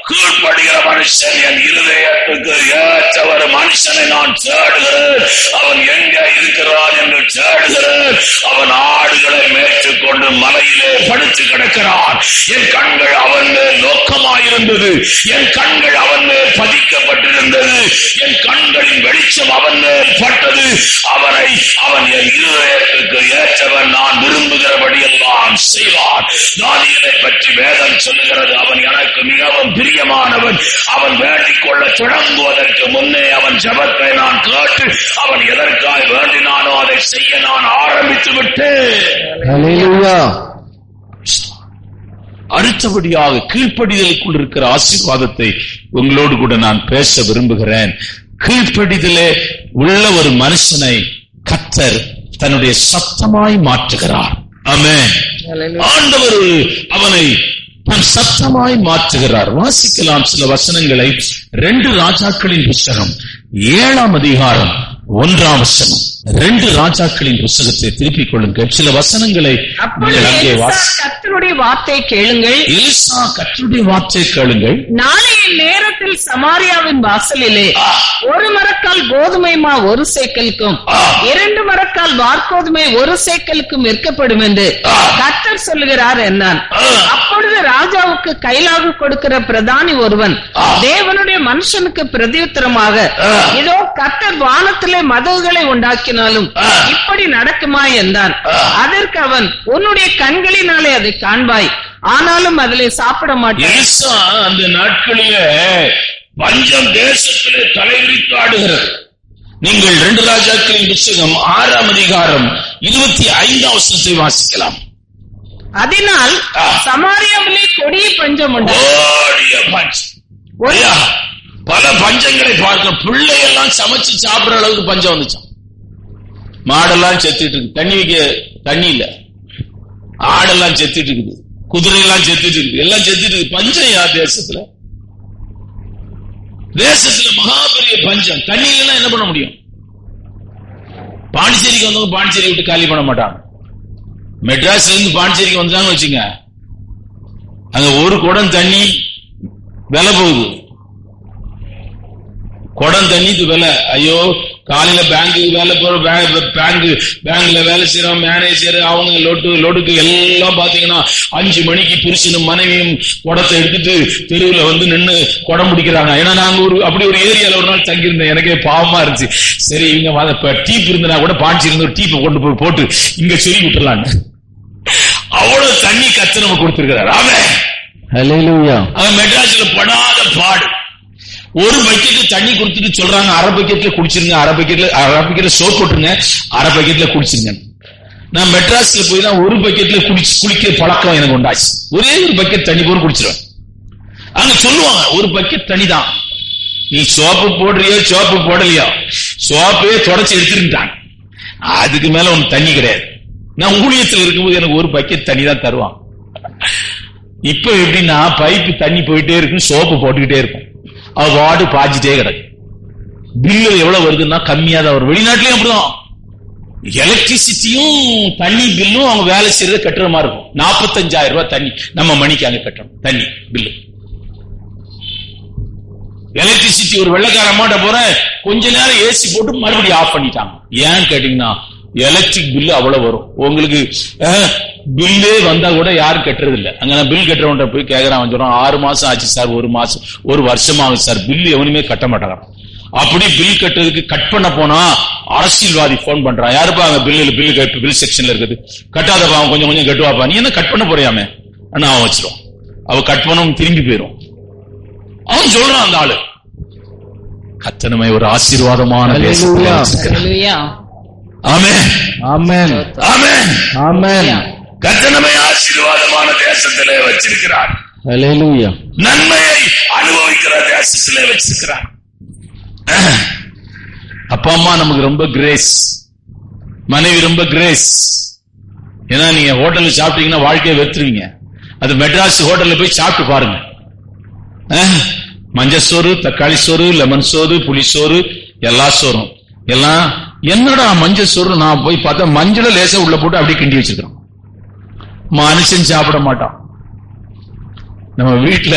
கீழ்ப்படுகிற மனுஷன், என் இருதயத்துக்கு ஏற்ற ஒரு மனுஷனை நான் தேடுகிறேன். அவன் எங்க இருக்கிறான் என்று தேடுகிறேன். அவன் ஆடுகளை மேய்த்துக் கொண்டு மலையிலே படுத்து கிடக்கிறான். என் கண்கள் அவன் மேல் நோக்கமாயிருந்தது, என் கண்கள் அவன் மேல் பதிக்கப்பட்டிருந்தது, என் கண்களின் வெளிச்சம் அவன் மேல் பட்டது. அவனை அவன் என் இருதயத்துக்கு ஏற்றவன், நான் விரும்புகிறபடி எல்லாம் செய்வான். தானியேலை பற்றி வேதம் சொல்லுகிறது, அவன் எனக்கு மிகவும் பிரியமானவன். அவன் வேண்டிக் கொள்ள தொடங்குவதற்கு முன்னே அவன் ஜெபத்தை நான் கேட்டு அவன் எதற்காய் வேண்டினானோ அதை செய்ய நான் ஆரம்பித்து விட்டேன். அடுத்தபடியாக கீழ்ப்படிதலுக்குள் இருக்கிற ஆசீர்வாதத்தை உங்களோடு கூட நான் பேச விரும்புகிறேன். கீழ்ப்படிதலே உள்ள ஒரு மனுஷனை கர்த்தர் தன்னுடைய சத்தமாய் மாற்றுகிறார். ஆமென். ஆண்டவர் அவனை தன் சத்தமாய் மாற்றுகிறார். வாசிக்கலாம் சில வசனங்களை. 2 ராஜாக்களின் புஸ்தகம் 7ஆம் அதிகாரம் 1ஆம் வசனம். 2 ராஜாக்களின் புஸ்தகத்தை திருப்பிக் கொள்ளுங்கள். சில வசனங்களை
கர்த்தருடைய வார்த்தை கேளுங்கள்.
எலிசா கர்த்தருடைய வார்த்தை கேளுங்கள்.
நாளைய நேரத்தில் சமாரியாவின் வாசலிலே 1 மரக்கால் கோதுமை மா 1 சேக்கலுக்கும் 2 மரக்கால் வார்கோதுமை 1 சேக்கலுக்கும் விற்கப்படும் என்று கர்த்தர் சொல்லுகிறார் என்றான். அப்பொழுது ராஜாவுக்கு கைலாக கொடுக்கிற பிரதானி ஒருவன் தேவனுடைய மனுஷனுக்கு பிரதியுத்தரமாக, இதோ கர்த்தர் வானத்திலே மதகுகளை உண்டாக்கினாலும் இப்படி நடக்குமா என்றான். அதற்கு அவன், உன்னுடைய கண்களினாலே அதை காண்பாய், ஆனாலும் அதிலே சாப்பிட மாட்டேன்.
அந்த நாட்களிலே பஞ்சம் தேசத்திலே தலைவிரித்து ஆடுகிறது. நீங்கள் 2 ராஜாக்களின் புத்தகம் 6ஆம் அதிகாரம் 25ஆம் வசனத்தை வாசிக்கலாம்.
அதனால் சமாரியாவிலே கொடிய பஞ்சம் உண்டு.
பல பஞ்சங்களை பார்க்க, பிள்ளையெல்லாம் சமைச்சு சாப்பிடுற அளவுக்கு பஞ்சம் வந்துச்சான். மாடெல்லாம் செத்துட்டு இருக்கு, தண்ணி வைக்க தண்ணி இல்ல, ஆடெல்லாம் செத்துட்டு இருக்குது, குதிரை எல்லாம் செத்துட்டு இருக்குது, எல்லாம் செத்துட்டு இருக்கு. பஞ்சம் யார் தேசத்துல? தேசத்துல மகாபெரிய பஞ்சம். தண்ணி எல்லாம் என்ன பண்ண முடியும்? பாண்டிச்சேரிக்கு வந்தவங்க பாண்டிச்சேரி விட்டு காலி பண்ண மாட்டாங்க. மெட்ராஸ்ல இருந்து பாண்டிச்சேரிக்கு வந்தாங்க வச்சுங்க, அங்க ஒரு குடம் தண்ணி விலை போகுது. குடம் தண்ணிக்கு விலை. ஐயோ, காலையில பேங்க்குக்கு வேலை போற, பேங்க்ல வேலை செய்யறோம், மேனேஜர் அவங்க லோடுக்கு எல்லாம் பாத்தீங்கன்னா 5 மணிக்கு புருஷனும் மனைவியும் குடத்தை எடுத்துட்டு தெருவுல வந்து நின்று குடம் பிடிக்கிறாங்க. ஏன்னா நாங்க அப்படி ஒரு ஏரியால ஒரு நாள் தங்கியிருந்தேன், எனக்கே பாவமா இருந்துச்சு. சரி, இவங்க டீப் இருந்தா கூட பாஞ்சி இருந்து ஒரு டீப்பை கொண்டு போய் போட்டு இங்க சொல்லி விட்டுலான்னு அவ்வளவு தண்ணி கத்து நம்ம கொடுத்திருக்கிறார். அவன் மெட்ராஸ்ல படாத பாடு. ஒரு பக்கெட் தண்ணி கொடுத்துட்டு சொல்றாங்க, அரை பக்கெட்ல குடிச்சிருங்க, அரை பக்கெட்ல சோப் போட்டுருங்க, அரை பக்கெட்ல குடிச்சிருங்க. நான் மெட்ராஸ்ல போய் தான் ஒரு பக்கெட்ல குளிக்கிற பழக்கம் எனக்கு உண்டாச்சு. ஒரே ஒரு பக்கெட் தண்ணி போட்டு குடிச்சிருவேன். அங்க சொல்லுவாங்க, ஒரு பக்கெட் தண்ணி தான், நீ சோப்பு போடுறியோ சோப்பு போடலையோ சோப்பே தொடச்சு எடுத்துருட்டாங்க, அதுக்கு மேல ஒண்ணு தண்ணி கிடையாது. நான் ஊழியத்தில் இருக்கும்போது எனக்கு ஒரு பக்கெட் தண்ணி தான் தருவான். இப்ப எப்படின்னா பைப்பு தண்ணி போயிட்டே இருக்கும், சோப்பு போட்டுக்கிட்டே இருக்கும், அவ வாடு பாஞ்சிட்டே கிடக்கு. பில்லு எவ்வளவு வருதுன்னா கம்மியா தான் வரும். வெளிநாட்டிலயும் அப்படிதான், எலக்ட்ரிசிட்டியும் தண்ணி பில்லும் அவங்க வேலை செய்யறத கட்டுற மாதிரி இருக்கும். 45,000 ரூபாய் தண்ணி நம்ம மணிக்கு அங்க கட்டணும் தண்ணி பில்லு. எலக்ட்ரிசிட்டி ஒரு வெள்ளக்கார அம்மாட்ட போறேன், கொஞ்ச நேரம் ஏசி போட்டு மறுபடியும் ஆஃப் பண்ணிட்டாங்க. ஏன்னு கேட்டீங்கன்னா எலக்ட்ரிக் பில்லு அவ்வளவு வரும். உங்களுக்கு பில்லே வந்தா கூட யாரும் கட்டுறது இல்ல. அங்க நான் பில் கட்டுறவன் போய் கேட்கறான், அவன் சொல்றான் 6 மாசம் ஆச்சு சார், 1 மாசம் 1 வருஷம் ஆகுது சார், பில்லு எவனுமே கட்ட மாட்டாங்க. அப்படி பில் கட்டுறதுக்கு கட் பண்ண போனா அரசியல்வாதி போன் பண்றான், யாருப்பா அங்க பில் செக்ஷன்ல இருக்குது, கட்டாதப்பா, அவன் கொஞ்சம் கொஞ்சம் கட்டுவாப்பா, நீ என்ன கட் பண்ண போறியாமே ஆனா அவன் வச்சிருவான். அவ கட் பண்ணவும் திரும்பி போயிரும். அவன் சொல்றான் அந்த ஆளு, கத்தனமை ஒரு ஆசீர்வாதமான கத்தனமை ஆசீர்வாதமான தேசத்திலே வச்சிருக்கிறார். நன்மையை அனுபவிக்கிற தேசத்திலே வச்சிருக்கிறார். அப்பா அம்மா நமக்கு ரொம்ப கிரேஸ், மனைவி ரொம்ப கிரேஸ். ஏன்னா நீங்க ஹோட்டல்ல சாப்பிட்டீங்கன்னா வாழ்க்கையை வெறுத்துருவீங்க. அது மெட்ராஸ் ஹோட்டல்ல போய் சாப்பிட்டு பாருங்க, மஞ்சள் சோறு, தக்காளி சோறு, லெமன் சோறு, புளி சோறு, எல்லா சோறும் எல்லாம். என்னடா மஞ்சள் சோறு, நான் போய் பார்த்தா மஞ்சள லேசா உள்ள போட்டு அப்படியே கிண்டி வச்சிருக்கோம். மனுஷன் சாப்பிட மாட்டான். நம்ம வீட்டுல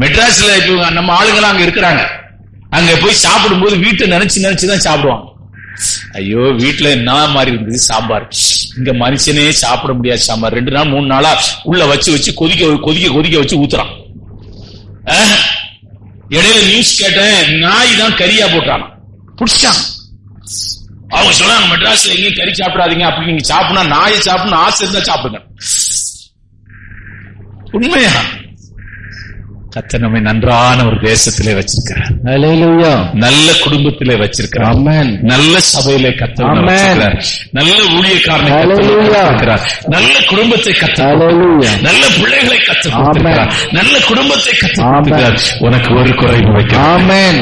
மெட்ராஸ்ல இப்ப நம்ம ஆளுங்களாம் அங்க இருக்கிறாங்க, அங்க போய் சாப்பிடும் போது வீட்டை நினைச்சுதான் சாப்பிடுவாங்க. ஐயோ வீட்டுல என்ன மாதிரி இருந்தது சாம்பார், இங்க மனுஷனே சாப்பிட முடியாது சாம்பார். 2 நாள் 3 நாளா உள்ள வச்சு கொதிக்க வச்சு ஊத்துறான். இடையில நியூஸ் கேட்டேன், நாய் தான் கறியா போட்டான், புடிச்சான். அவங்க சொன்னாங்க மெட்ராஸ்ல எங்கேயும் கறி சாப்பிடாதீங்க, அப்படி நீங்க சாப்பிடா நாயை சாப்பிடணும் ஆசை இருந்தா சாப்பிடுங்க. உண்மையா? கர்த்தர் நம்மை நன்றான ஒரு தேசத்திலே வச்சிருக்கிறார். நல்ல குடும்பத்திலே வச்சிருக்கிறார். நல்ல சபையிலே கர்த்தர் வச்சிருக்கிறார். நல்ல ஊழியக்காரனை கர்த்தர், நல்ல குடும்பத்தை கர்த்தர், நல்ல பிள்ளைகளை கர்த்தர், நல்ல குடும்பத்தை கர்த்தர். உனக்கு ஒரு குறைவு வைக்கிறார்.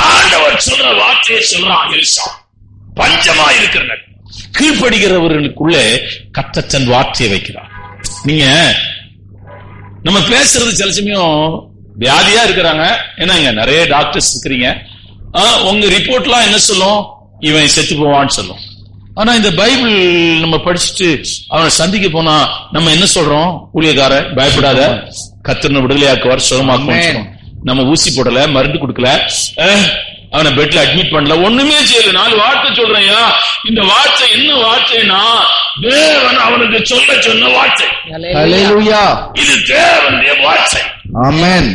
ஆண்டவர் சொல்ற வார்த்தையை சொல்றான். எலிசா பஞ்சமா இருக்கிற கீழ்ப்படுகிறவர்களுக்குள்ளே கர்த்தர் தன் வார்த்தையை வைக்கிறார். நீங்க நம்ம பேசுறது சில சமயம் வியாதியா இருக்கிறாங்க, ஏன்னாங்க நிறைய டாக்டர்ஸ் இருக்கிறீங்க, உங்க ரிப்போர்ட்லாம் என்ன சொல்லும், இவன் செத்து போவான்னு சொல்லும். ஆனா இந்த பைபிள் நம்ம படிச்சுட்டு அவனை சந்திக்க போனா நம்ம என்ன சொல்றோம், ஊழியக்கார பயப்படாத, கர்த்தர் விடுதலையாக்குவார், சுகமாக்குவார். நம்ம ஊசி போடல, மருந்து கொடுக்கல, அவனை பெட்ல அட்மிட் பண்ணல, ஒண்ணுமே செய்யல. 4 வார்த்தை சொல்றையா. இந்த வார்த்தை என்ன வார்த்தைனா, தேவன் அவனுக்கு சொன்ன வார்த்தை. இது தேவனுடைய வார்த்தை. ஆமென்.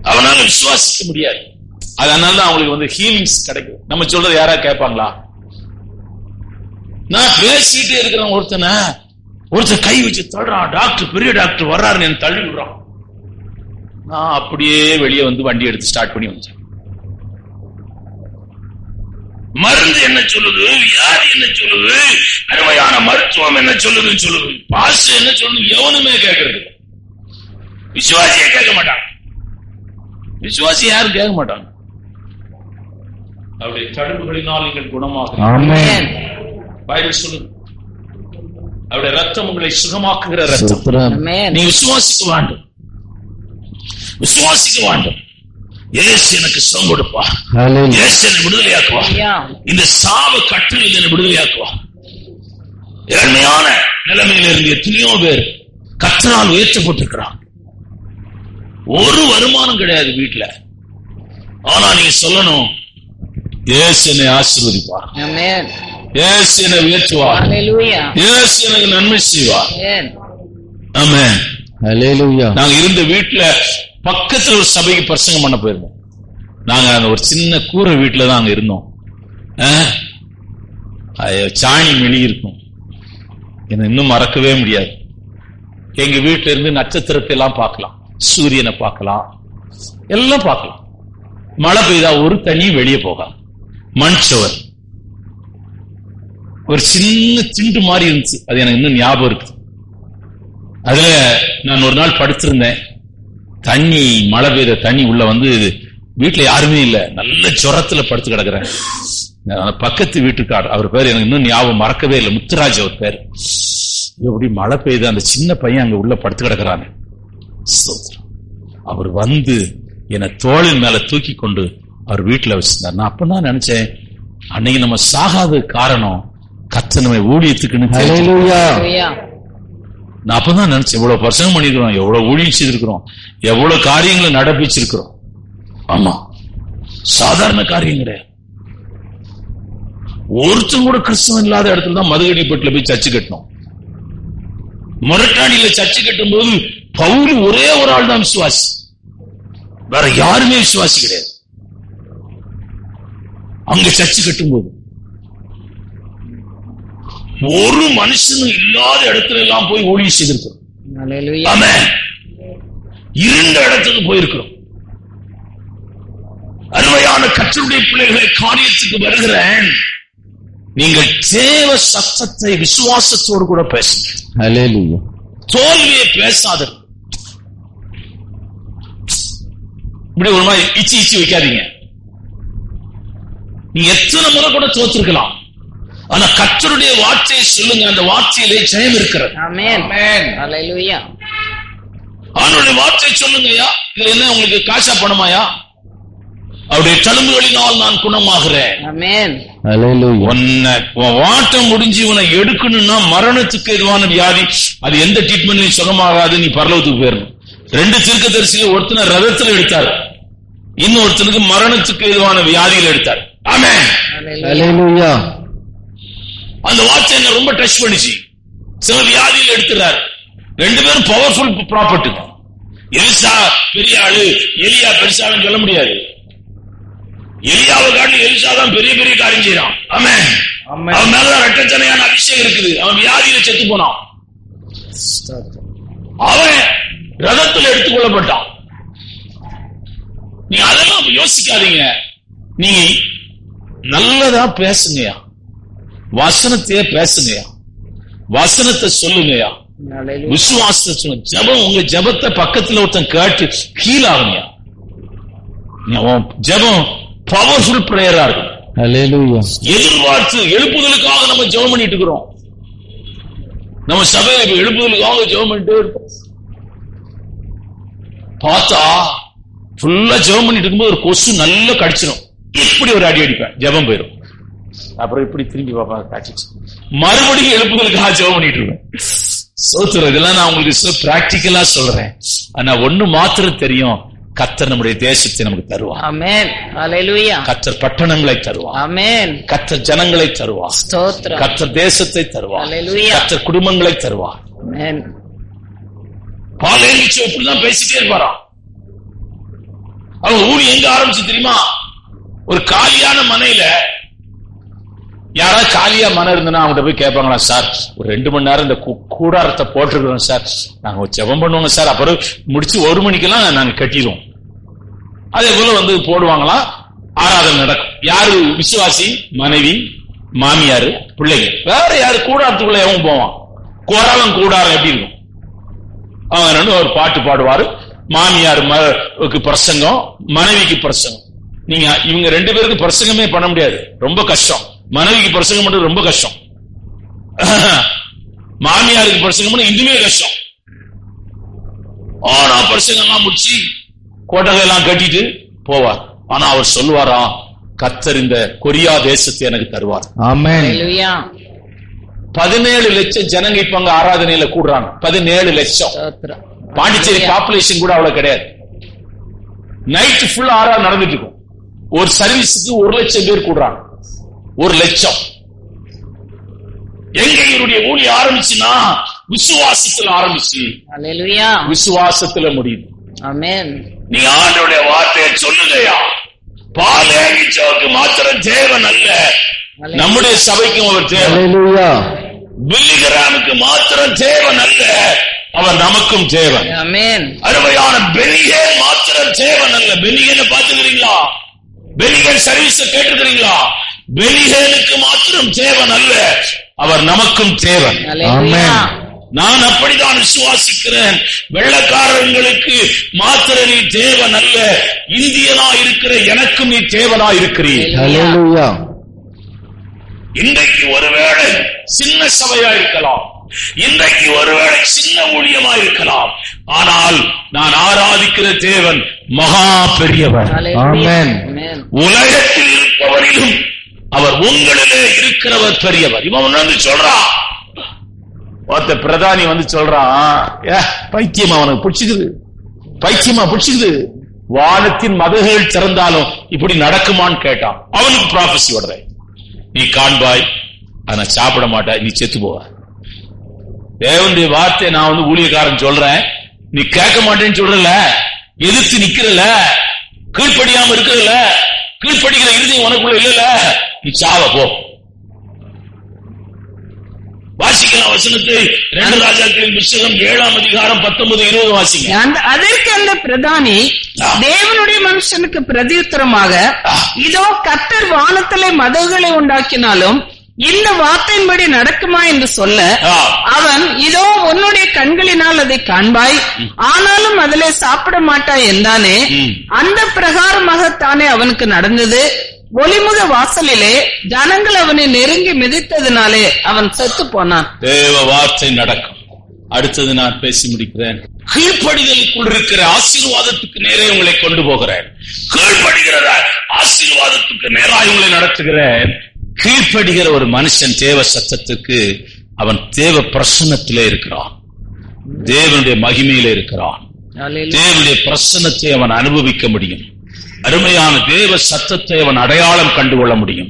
அவனால விசுவாசிக்க முடியாது. அதனால அவங்களுக்கு ஹீலிங்ஸ் கிடைக்கும். நம்ம சொல்றது யாரா கேட்பாங்களா? நான் பேசிட்டே இருக்கிறேன், ஒருத்தன் கை வச்சு தள்ளுறான், டாக்டர் பெரிய டாக்டர் வர்றாருன்னு என்ன தள்ளி விடுறான். நான் அப்படியே வெளியே வண்டி எடுத்து ஸ்டார்ட் பண்ணி வந்தேன். மருந்து என்ன சொல்லுது, வியாதி என்ன சொல்லுது, அருமையான மருத்துவம் என்ன சொல்லுது, பாஸ் என்ன சொல்லுது, எவனுமே கேட்கறது. விசுவாசியே கேட்க மாட்டாங்க. விசுவாசி யாரும் கேட்க மாட்டாங்க. அவருடைய தழும்புகளினால் நீங்கள் குணமாக பைபிள் சொல்லுங்க. அவருடைய ரத்தம் உங்களை சுகமாக்குகிற ரத்தம். நீ விசுவாசிக்க வேண்டும், விசுவாசிக்க வேண்டும். இயேசு எனக்கு சுகம் கொடுப்பா, இயேசு என்னை விடுதலையாக்குவா, இந்த சாப கட்டில் என்னை விடுதலையாக்குவா. ஏழ்மையான நிலைமையில இருந்து எத்தனையோ பேர் கர்த்தரால் உயர்த்தப்பட்டிருக்கிறான். ஒரு வருமானம் கிடையாது வீட்டுல. ஆனா நீங்க சொல்லணும், இயேசு என்னை ஆசீர்வதிப்பார், இயேசு என்னை உயர்த்துவார், இயேசு எனக்கு நன்மை செய்வார். ஆமென். ஹல்லேலூயா. நாங்க இருந்த வீட்டுல பக்கத்துல ஒரு சபைக்கு பிரசங்கம் பண்ண போயிருந்தோம். நாங்க அந்த ஒரு சின்ன கூரை வீட்டுல தான் அங்க இருந்தோம். சாணி மெளி இருக்கும். என்ன இன்னும் மறக்கவே முடியாது. எங்க வீட்டுல இருந்து நட்சத்திரத்தை எல்லாம் பார்க்கலாம், சூரியனை பார்க்கலாம், எல்லாம் பார்க்கலாம். மழை பெய்தா ஒரு தண்ணி வெளியே போகலாம். மண் சுவர், ஒரு சின்ன திண்டு மாதிரி இருந்துச்சு. அது எனக்கு இன்னும் ஞாபகம் இருக்கு. அதுல நான் ஒரு நாள் படுத்திருந்தேன். தண்ணி, மழை பெய்த தண்ணி உள்ள வந்து வீட்டுல யாருமே இல்ல, நல்ல ஜுரத்துல படுத்து கிடக்குறேன். பக்கத்து வீட்டுக்கார், அவர் பேர் எனக்கு இன்னும் ஞாபகம் மறக்கவே இல்லை, முத்துராஜ் அவர் பேர். எப்படி மழை பெய்து அந்த சின்ன பையன் அங்க உள்ள படுத்து கிடக்குறாங்க. அவர் வந்து என்னை தோளின் மேல தூக்கி கொண்டு அவர் வீட்டுல வச்சிருந்தார். நான் அப்பதான் நினைச்சேன், அன்னைக்கு நம்ம சாகாத காரணம் கர்த்தர் நம்மை ஊழியத்துக்குன்னு. நான் அப்பதான் நினைச்சேன், எவ்வளவு பிரசங்கம் பண்ணிருக்கிறோம், எவ்வளவு ஊழியம் செய்திருக்கிறோம், எவ்வளவு காரியங்களை நடப்பிச்சிருக்கிறோம். ஆமா, சாதாரண காரியம் கிடையாது. ஒருத்தன் கூட கிறிஸ்தவன் இல்லாத இடத்துல தான் மதுகடிப்பட்டுல போய் சர்ச்சு கட்டணும். முரட்டாடியில சர்ச்சு கட்டும் போது பவுல் ஒரே ஒரு ஆள் தான் விசுவாசி, வேற யாருமே விசுவாசி கிடையாது. அங்க சர்ச்சு கட்டும் போது ஒரு மனுஷனும் இல்லாத இடத்துல எல்லாம் போய் ஊழியம் செய்திருக்கிறோம். இருண்ட இடத்துக்கு போயிருக்கிறோம். அருமையான கர்த்தருடைய பிள்ளைகளை, காரியத்துக்கு வருகிறேன். நீங்கள் தேவ சத்தத்தை விசுவாசத்தோடு கூட பேசுங்க. ஹல்லேலூயா. தோல்வியை பேசாத. இப்படி ஒரு மாதிரி இச்சி வைக்காதீங்க. நீங்க எத்தனை முறை கூட தோற்றிருக்கலாம், ஆனா கர்த்தருடைய வார்த்தையை சொல்லுங்க, அந்த வார்த்தையிலே ஜெயம் இருக்கிறது. ஆமென். ஹல்லேலூயா. அவருடைய வார்த்தையை சொல்லுங்கய்யா. இது என்ன உங்களுக்கு காசா பணமாயா? அவருடைய தழும்புகளினால் நான் குணமாகிறேன். ஆமென். ஹல்லேலூயா. வாட்டம் முடிஞ்சு இவனை எடுக்கணும்னா மரணத்துக்கு எதுவான வியாதி, அது எந்த ட்ரீட்மெண்ட்லயும் சுகமாகாது, நீ பரலோகத்துக்கு போயிடணும். 2 தீர்க்கதரிசியில ஒருத்தனை ரதத்துல எடுத்தார், இன்னொருத்தனுக்கு மரணத்துக்கு எதுவான வியாதிகள் எடுத்தார். ஆமென். ஹல்லேலூயா. அந்த வார்த்தை என்ன ரொம்ப டச் பண்ணிச்சு. சில வியாதியில் எடுத்துறாரு. 2 பேரும் பவர்ஃபுல் ப்ராப்பர்ட்டி. எலிசா பெரிய ஆளு, எலியா பெருசாலும் சொல்ல முடியாது. எலியாவை காட்டி எலிசா தான் பெரிய பெரிய காரியம் செய்யறான். ஆமென். அவன் மேலதான் இரட்டச்சனையான அபிஷேகம் இருக்குது. அவன் வியாதியில செத்து போனான். அவன் ரதத்தில் எடுத்துக் கொள்ளப்பட்டான். நீங்க அதெல்லாம் யோசிக்காதீங்க. நீங்க நல்லதா பேசுங்கயா, வசனத்தையே பேசுங்கயா, வசனத்தை சொல்லுங்கயா, விசுவாசத்தை சொல்லுங்க. ஜபம், உங்க ஜபத்தை பக்கத்துல ஒருத்தன் கேட்டு ஹீல் ஆகுங்க. ஜபம் பவர்ஃபுல் பிரேயரா இருக்கும். ஹல்லேலூயா. எதிர்பார்த்து எழுப்புதலுக்காக நம்ம ஜெபம் பண்ணிட்டு இருக்கிறோம். நம்ம சபையில எழுப்புதலுக்காக ஜெபம் பண்ணிட்டே இருக்கோம். பார்த்தா ஃபுல்லா ஜெபம் பண்ணிட்டு இருக்கும்போது ஒரு கொசு நல்லா கடிச்சிடும். இப்படி ஒரு அடி அடிப்பேன், ஜெபம் போயிடும். அப்புறம் இப்படி திரும்பி பாப்பா காட்சி, மறுபடியும் எழுப்புதலுக்காக ஜெபம் பண்ணிட்டு இருக்கேன். சோத்துறது இதெல்லாம் நான் உங்களுக்கு பிராக்டிக்கலா சொல்றேன். ஆனா ஒண்ணு மாத்திரம் தெரியும், கர்த்தர் நம்முடைய தேசத்தை நமக்கு தருவார். ஆமென். ஹல்லேலூயா. கர்த்தர் பட்டணங்களை தருவார். ஆமென். கர்த்தர் ஜனங்களை தருவார். ஸ்தோத்திரம். கர்த்தர் தேசத்தை தருவார். ஹல்லேலூயா. கர்த்தர் குடும்பங்களை தருவார். ஆமென். பாலேலிச்சோ இப்படிதான் பேசிட்டே இருப்பாராம். அவங்க ஊழி எங்க ஆரம்பிச்சு தெரியுமா? ஒரு காலியான மனையில யாராவது காலியா மனை இருந்தனா அவங்ககிட்ட போய் கேட்பாங்களா, சார் ஒரு 2 மணி நேரம் இந்த கூடாரத்தை போட்டிருக்கிறோம் சார், நாங்க ஜெபம் பண்ணுவோங்க சார், அப்புறம் முடிச்சு 1 மணிக்கெல்லாம் நாங்க கட்டிடுவோம். அதே போல வந்து போடுவாங்களாம், ஆராதனை நடக்கும். யாரு விசுவாசி? மனைவி, மாமியாரு, பிள்ளைங்க. வேற யாரு கூடாரத்துக்குள்ள எவன் போவான்? கோராவன் கூடாரம் எப்படி இருக்கும்? அவன் ஒரு பாட்டு பாடுவாரு, மாமியாருக்கு பிரசங்கம், மனைவிக்கு பிரசங்கம். நீங்க இவங்க 2 பேருக்கு பிரசங்கமே பண்ண முடியாது, ரொம்ப கஷ்டம். மனைவிக்கு பிரசங்கம் பண்றது ரொம்ப கஷ்டம், மாமியாருக்கு பிரசங்கம் பண்ண இன்னுமே கஷ்டம். ஆனா பிரசங்கம்லாம் முடிச்சு கோட்டை எல்லாம் கட்டிட்டு போவார். ஆனா அவர் சொல்லுவாரா, கர்த்தர் இந்த கொரியா தேசத்தை எனக்கு தருவார்.
ஆமென்.
17 லட்சம் ஜனங்க இப்ப அங்க ஆராதனையில கூடுறாங்க. 17 லட்சம். பாண்டிச்சேரி பாப்புலேஷன் கூட அவ்வளவு கிடையாது. நைட் ஃபுல் ஆராதனை நடந்துட்டு இருக்கும். ஒரு சர்வீஸுக்கு 1 லட்சம் பேர் கூடுறாங்க. 1 லட்சம். எங்க இவருடைய ஊழிய ஆரம்பிச்சுன்னா விசுவாசத்துல ஆரம்பிச்சு விசுவாசத்துல முடியுது. ஆமென். நீ ஆண்டவருடைய வார்த்தையை சொல்லுங்கயா. பாலேகிச்சோக்கு மாத்திரம் தேவன் அல்ல, நம்முடைய சபைக்கும் அவர் தேவன். பில்லிகிராமுக்கு மாத்திரம் தேவன் அல்ல, அவர் நமக்கும் தேவன். அருமையான பெனிகேன் மாத்திரம் தேவன் அல்ல. பெனிகேனை பார்த்துக்கிறீங்களா? பெனிகேன் சர்வீஸ் கேட்டுக்கிறீங்களா? பெனிகேனுக்கு மாத்திரம் தேவன் அல்ல, அவர் நமக்கும் தேவன். நான் அப்படித்தான் விசுவாசிக்கிறேன். வெள்ளக்காரங்களுக்கு மாத்திர நீ தேவன் அல்ல, இந்தியனா இருக்கிற எனக்கும் நீ தேவனா இருக்கிறீர். இன்றைக்கு ஒருவேளை சின்ன சபையா இருக்கலாம், இன்றைக்கு ஒருவேளை சின்ன ஊழியமா இருக்கலாம், ஆனால் நான் ஆராதிக்கிற தேவன் மகா பெரியவர். உலகத்தில் இருப்பவரிலும் அவர் உங்களிலே இருக்கிறவர் பெரியவர். இவன் வந்து சொல்றான், ஒருத்த பிரதானி வந்து சொல்றான், பைத்தியமா அவனுக்கு பிடிச்சுக்குது, பைத்தியமா பிடிச்சுக்குது, வானத்தின் மதகுகள் திறந்தாலும் இப்படி நடக்குமான்னு கேட்டான். அவனுக்கு ப்ராபசி விடுற, நீ காண்பாய், ஆனா சாப்பிட மாட்டாய், நீ செத்து போவ. தேவனுடைய வார்த்தை நான் வந்து ஊழியக்காரன் சொல்றேன், நீ கேட்க மாட்டேன்னு சொல்றல, எதிர்த்து நிக்கிறல, கீழ்ப்படியாம இருக்கிறல, கீழ்ப்படிக்கிற இறுதி உனக்குள்ள இல்லல, நீ சாவ போ. வாசிக்கலாம் வசனத்தை. 2 ராஜாக்களின் புத்தகம் 7ஆம் அதிகாரம் 19-20 வாசிங்க.
அதற்கு அந்த பிரதானி தேவனுடைய மனுஷனுக்கு பிரதியுத்தரமாக, இதோ கர்த்தர் வானத்திலே மதகுகளை உண்டாக்கினாலும் இந்த வார்த்தையின்படி நடக்குமா என்று சொல்ல, அவன், இதோ உன்னுடைய கண்களினால் அதை காண்பாய், ஆனாலும் அதிலே சாப்பிட மாட்டாய் என்றானே. அந்த பிரகாரமாகத்தானே அவனுக்கு நடந்தது. ஒளிமுக வாசலிலே ஜனங்கள் அவனை நெருங்கி மிதித்ததினாலே அவன் செத்து போனான்.
தேவ வார்த்தை நடக்கும். அடுத்தது நான் பேசி முடிக்கிறேன். கீழ்ப்படிதலுக்குள் இருக்கிற ஆசீர்வாதத்துக்கு நேரே உங்களை கொண்டு போகிறேன். கீழ்ப்படுகிற ஆசீர்வாதத்துக்கு நேராக உங்களை நடத்துகிறேன். கீழ்ப்படுகிற ஒரு மனுஷன் தேவ சத்தத்துக்கு அவன் தேவ பிரசன்னத்திலே இருக்கிறான், தேவனுடைய மகிமையிலே இருக்கிறான். தேவனுடைய பிரசன்னத்தை அவன் அனுபவிக்க முடியும். அருமையான தேவ சத்தத்தை அவன் அடையாளம் கண்டுகொள்ள முடியும்.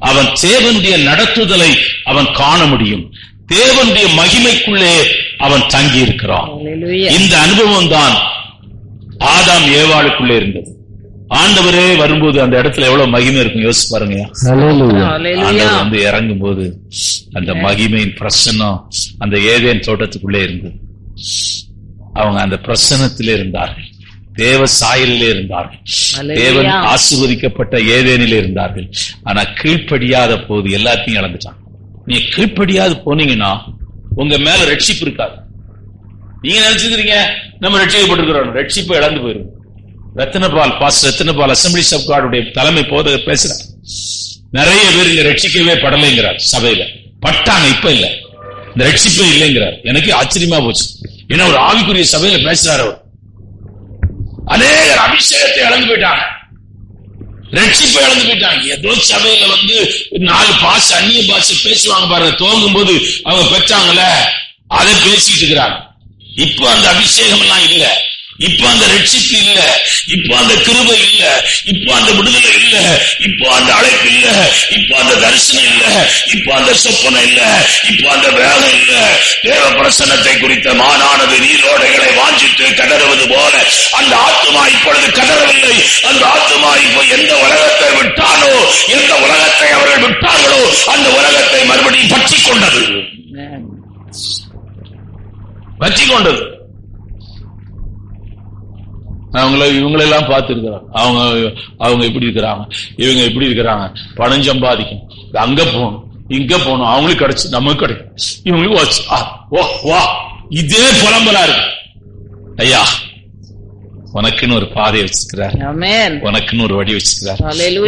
அவன் தேவனுடைய நடத்துதலை அவன் காண முடியும். தேவனுடைய மகிமைக்குள்ளே அவன் தங்கி இருக்கிறான். இந்த அனுபவம் தான் ஆதாம் ஏவாளுக்குள்ளே இருந்தது. ஆண்டவரே வரும்போது அந்த இடத்துல எவ்வளவு மகிமை இருக்கும் யோசிச்சு பாருங்க. ஆண்டவர் வந்து இறங்கும் போது அந்த மகிமையின் பிரசன்னம் அந்த ஏதேன் தோட்டத்துக்குள்ளே இருந்தது. அவங்க அந்த பிரசன்னத்திலே இருந்தார்கள், தேவ சாயலிலே இருந்தார்கள், தேவன் ஆசீர்வதிக்கப்பட்ட ஏதேனிலே இருந்தார்கள். ஆனா கீழ்ப்படியாத போது எல்லாத்தையும் இழந்துட்டாங்க. நீ கீழ்ப்படியாது போனீங்கன்னா உங்க மேல ரட்சிப்பு இருக்காது. நீங்க நினைச்சுக்கிறீங்க நம்ம ரட்சிக்கப்பட்டிருக்கிறோம், ரட்சிப்பை இழந்து போயிரும். ரத்தினபால் அசம்பிளிஸ் ஆஃப் காடுடைய தலைமை போதகர் பேசுறார். நிறைய பேர் இங்க ரட்சிக்கவே படலைங்கிறார். சபையில பட்டாங்க, இப்ப இல்ல, இந்த ரட்சிப்பே இல்லைங்கிறார். எனக்கு ஆச்சரியமா போச்சு. ஏன்னா ஒரு ஆவிக்குரிய சபையில பேசுறாரு அவர். அநேகர் அபிஷேகத்தை இழந்து போயிட்டாங்க, ரட்சிப்பை இழந்து போயிட்டாங்க. ஏதோ சபையில வந்து 4 பாஷை அந்நிய பாஷை பேசுவாங்க பாருங்க, துவங்கும் போது அவங்க பெற்றாங்கல்ல அதை பேசிட்டு இருக்கிறாங்க. இப்ப அந்த அபிஷேகம் எல்லாம் இல்ல, இப்ப அந்த ரட்சிப்பு இல்ல, இப்ப அந்த கிருபை இல்ல, இப்ப அந்த விடுதலை இல்ல, இப்ப அந்த அழைப்பு இல்ல, இப்ப அந்த தரிசனம் இல்ல, இப்ப அந்த சொப்பனை இல்ல, இப்ப அந்த வேலை இல்ல. தேவ பிரசன்னத்தை குறித்த மானானது நீரோடைகளை வாஞ்சித்து கதறுவது போல அந்த ஆத்துமா இப்பொழுது கதறவில்லை. அந்த ஆத்துமா இப்போ எந்த உலகத்தை விட்டானோ, எந்த உலகத்தை அவர்கள் விட்டார்களோ அந்த உலகத்தை மறுபடியும் பற்றி கொண்டது. இவங்களெல்லாம் பார்த்துருக்கிறாங்க. அவங்க இப்படி இருக்கிறாங்க, இவங்க இப்படி இருக்கிறாங்க, பணம் சம்பாதிக்கும், அங்க போகணும் இங்க போகணும், அவங்களுக்கு கிடைச்சு நமக்கு கிடைக்கும், இவங்களுக்கு வா இதே புலம்பலா இருக்கு. ஐயா உனக்குன்னு ஒரு பாதையை வச்சிருக்கிறார். உனக்குன்னு ஒரு வழி வச்சிருக்கிறார்.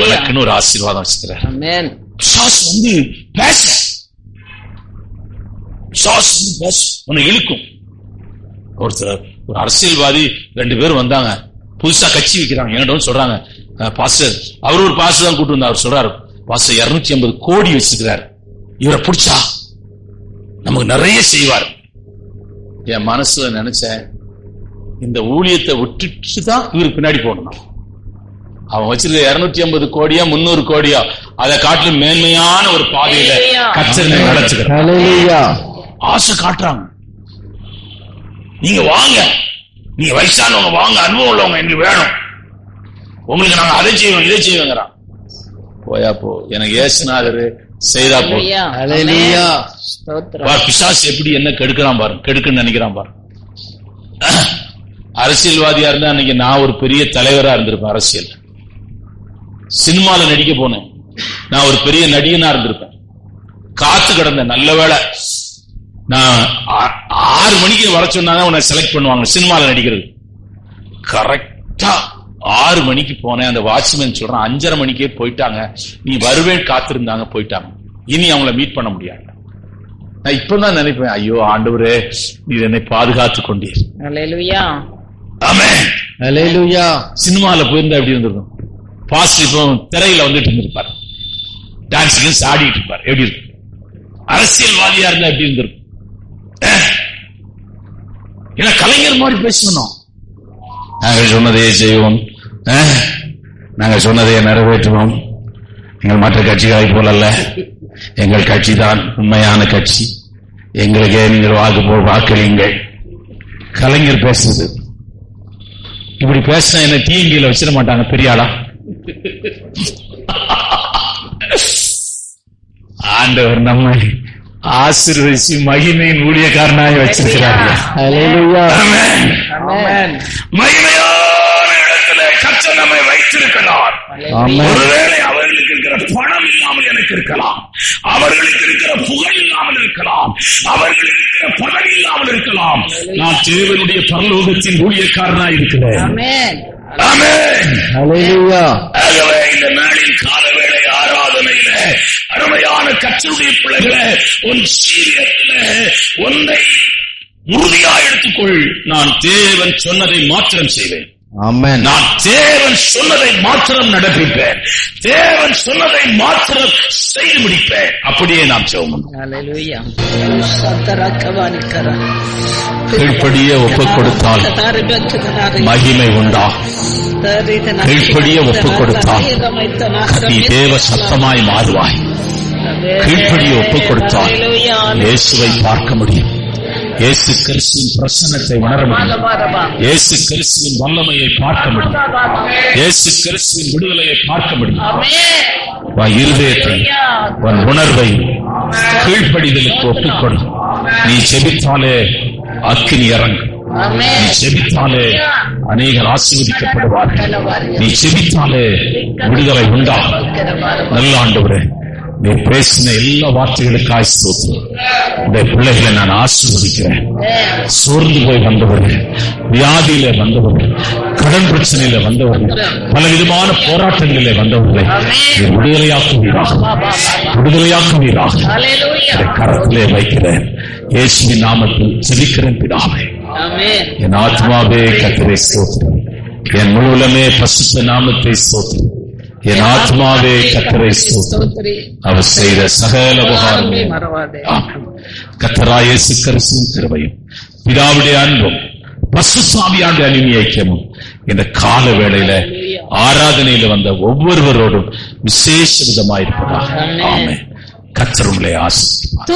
உனக்குன்னு ஒரு ஆசீர்வாதம் வச்சிருக்கிறார். பிசாசு வந்து பேச உன்னை இழுக்கும். ஒருத்தர் ஒரு அரசியல்வாதி 2 பேர் வந்தாங்க, புதுசா கட்சி வைக்கிறாங்க. என்கிட்ட சொல்றாங்க, பாஸ்டர் அவரு ஒரு பாஸ்டர் தான் கூட்டு வந்தார். அவர் சொல்றாரு, பாஸ்டர் 250 கோடி வச்சிருக்கிறார், இவரை பிடிச்சா நமக்கு நிறைய செய்வார். என் மனசுல நினைச்சேன், இந்த ஊழியத்தை விட்டுட்டு தான் இவருக்கு பின்னாடி போகணும். அவன் வச்சிருக்க 250 கோடியா 300 கோடியா அதை காட்டிலும் மேன்மையான ஒரு பாதையில கச்சனை நடத்துக்கிறான். ஆசை காட்டுறாங்க. நீங்க வாங்க, நீங்க வயசானவங்க வாங்க, அனுபவம் உள்ளவங்க எங்களுக்கு வேணும், உங்களுக்கு நாங்க அதை செய்வோம் இதை செய்வோங்கிறான். போயா போ, எனக்கு ஏசுநாதரு செய்தா போ. பிசாசு எப்படி என்ன கெடுக்கிறான் பாரு, கெடுக்குன்னு நினைக்கிறான் பாரு. அரசியல்வாதியா இருந்தா அன்னைக்கு நான் ஒரு பெரிய தலைவரா இருந்திருப்பேன். அரசியல் சினிமால நடிக்க போனேன், நான் ஒரு பெரிய நடிகனா இருந்திருப்பேன். காத்து கிடந்தேன். நல்ல வேளை நான் 6 மணிக்கு வர சொன்னாங்க, உன்னை செலக்ட் பண்ணுவாங்க சினிமால நடிக்கிறது. கரெக்டா 6 மணிக்கு போனேன். அந்த வாட்ச்மேன் சொல்றான் 5:30 மணிக்கே போயிட்டாங்க, நீ வருவேன் காத்திருந்தாங்க, போயிட்டாங்க, இனி அவங்கள மீட் பண்ண முடியாது. நான் இப்பதான் நினைப்பேன், ஐயோ ஆண்டவரே நீ என்னை பாதுகாத்து கொண்டீர். சினிமால போயிருந்தா எப்படி இருந்திருக்கும்? பாஸ்டர் இப்போ திரையில வந்துட்டு இருந்திருப்பார், டான்ஸ் ஆடிட்டு இருப்பார், எப்படி இருக்கும்? அரசியல்வாதியா இருந்தா எப்படி இருந்திருக்கும்? ஏன்னா கலைஞர் மாதிரி பேசணும். நாங்கள் சொன்னதையே செய்வோம், நாங்கள் சொன்னதையே நிறைவேற்றுவோம். எங்கள் மற்ற கட்சிகளை போலல்ல, எங்கள் கட்சி தான் உண்மையான கட்சி, எங்களுக்கே நீங்கள் வாக்களியுங்கள். கலைஞர் பேசுறது இப்படி பேசினா என்ன டிஎன்டில வச்சிட மாட்டாங்க பெரிய ஆளா? ஆண்டவர் நம்மை ஆசீர்வதிச்சு மகிமையின் ஊழியக்காரனாக வச்சிருக்கிறார்கள். மகிமையான இடத்துல கர்த்தர் நம்மை வைத்திருக்கிறார். ஒருவேளை அவர்களுக்கு இருக்கிற பணம் இல்லாமல் எனக்கு இருக்கலாம், அவர்களுக்கு இருக்கிற புகழ் இல்லாமல் இருக்கலாம், அவர்களுக்கு இருக்கிற பதவி இல்லாமல் இருக்கலாம். நான் தேவனுடைய பரலோகத்தின் ஊழியக்காரனாக இருக்கிறேன். ஆகவே இந்த நாளின் காலவேளை ஆராதனையில அருமையான கர்த்தருடைய பிள்ளைகளே, உன் சீரியத்துல ஒன்றை உறுதியா எடுத்துக்கொள். நான் தேவன் சொன்னதை மாத்திரம் செய்வேன். நான் தேவன் சொன்னதை மாத்திரம் நடப்பிப்பேன், தேவன் சொன்னதை மாத்திரம் செய்து முடிப்பேன். அப்படியே நாம் செய்வோம். கீழ்ப்படியே ஒப்புக் கொடுத்தால் மகிமை உண்டா? கீழ்ப்படியே ஒப்புக் கொடுத்தால் நீ தேவ சத்தமாய் மாறுவாய். கீழ்ப்படியே ஒப்புக் கொடுத்தால் இயேசுவை பார்க்க முடியும், இயேசு கிறிஸ்துவின் பிரசன்னத்தை உணர முடியும், இயேசு கிறிஸ்துவின் வல்லமையை பார்க்க முடியும், இயேசு கிறிஸ்துவின் விடுதலையை பார்க்க முடியும். இருதயத்தை உன் உணர்வை கீழ்ப்படிதலுக்கு ஒப்புக்கொடு. நீ செபித்தாலே அக்கினி இறங்கும், நீ செபித்தாலே அநேகர் ஆசீர்வதிக்கப்படுவார்கள், நீ செபித்தாலே விடுதலை உண்டாகும். நல்ல ஆண்டவரே, நீ பேசின எல்லா வார்த்தைகளுக்காய் ஸ்தோத்திரம். இந்த பிள்ளைகளை நான் ஆசீர்வதிக்கிறேன். சோர்ந்து போய் வந்தவர்கள், வியாதியில வந்தவர்கள், கடன் பிரச்சனையில வந்தவர்கள், பல விதமான போராட்டங்களிலே வந்தவர்களை விடுதலையாக்குவீராக, விடுதலையாக்குவீராக. கரத்திலே வைக்கிறேன், இயேசுவின் நாமத்தில் ஜெபிக்கிறேன் பிதாவே. என் ஆத்மாவே கர்த்தரை ஸ்தோத்திரம், என் முழுவதுமே பரிசுத்த நாமத்தை ஸ்தோத்திரம். என் ஆத்மாவே கர்த்தரை ஸ்தோத்திரம், அவர் செய்த சகல உபகாரமே. கர்த்தராகிய இயேசு கிறிஸ்துவின் கிருபையும் பிதாவுடைய அன்பும் பரிசுத்த ஆவியானவருடைய அந்நிய ஐக்கியமும் இந்த கால வேளையில ஆராதனையில வந்த ஒவ்வொருவரோடும் விசேஷ விதமாயிருப்பதாக. ஆமென். கர்த்தர் உங்களை ஆசீர்வதிப்பார்.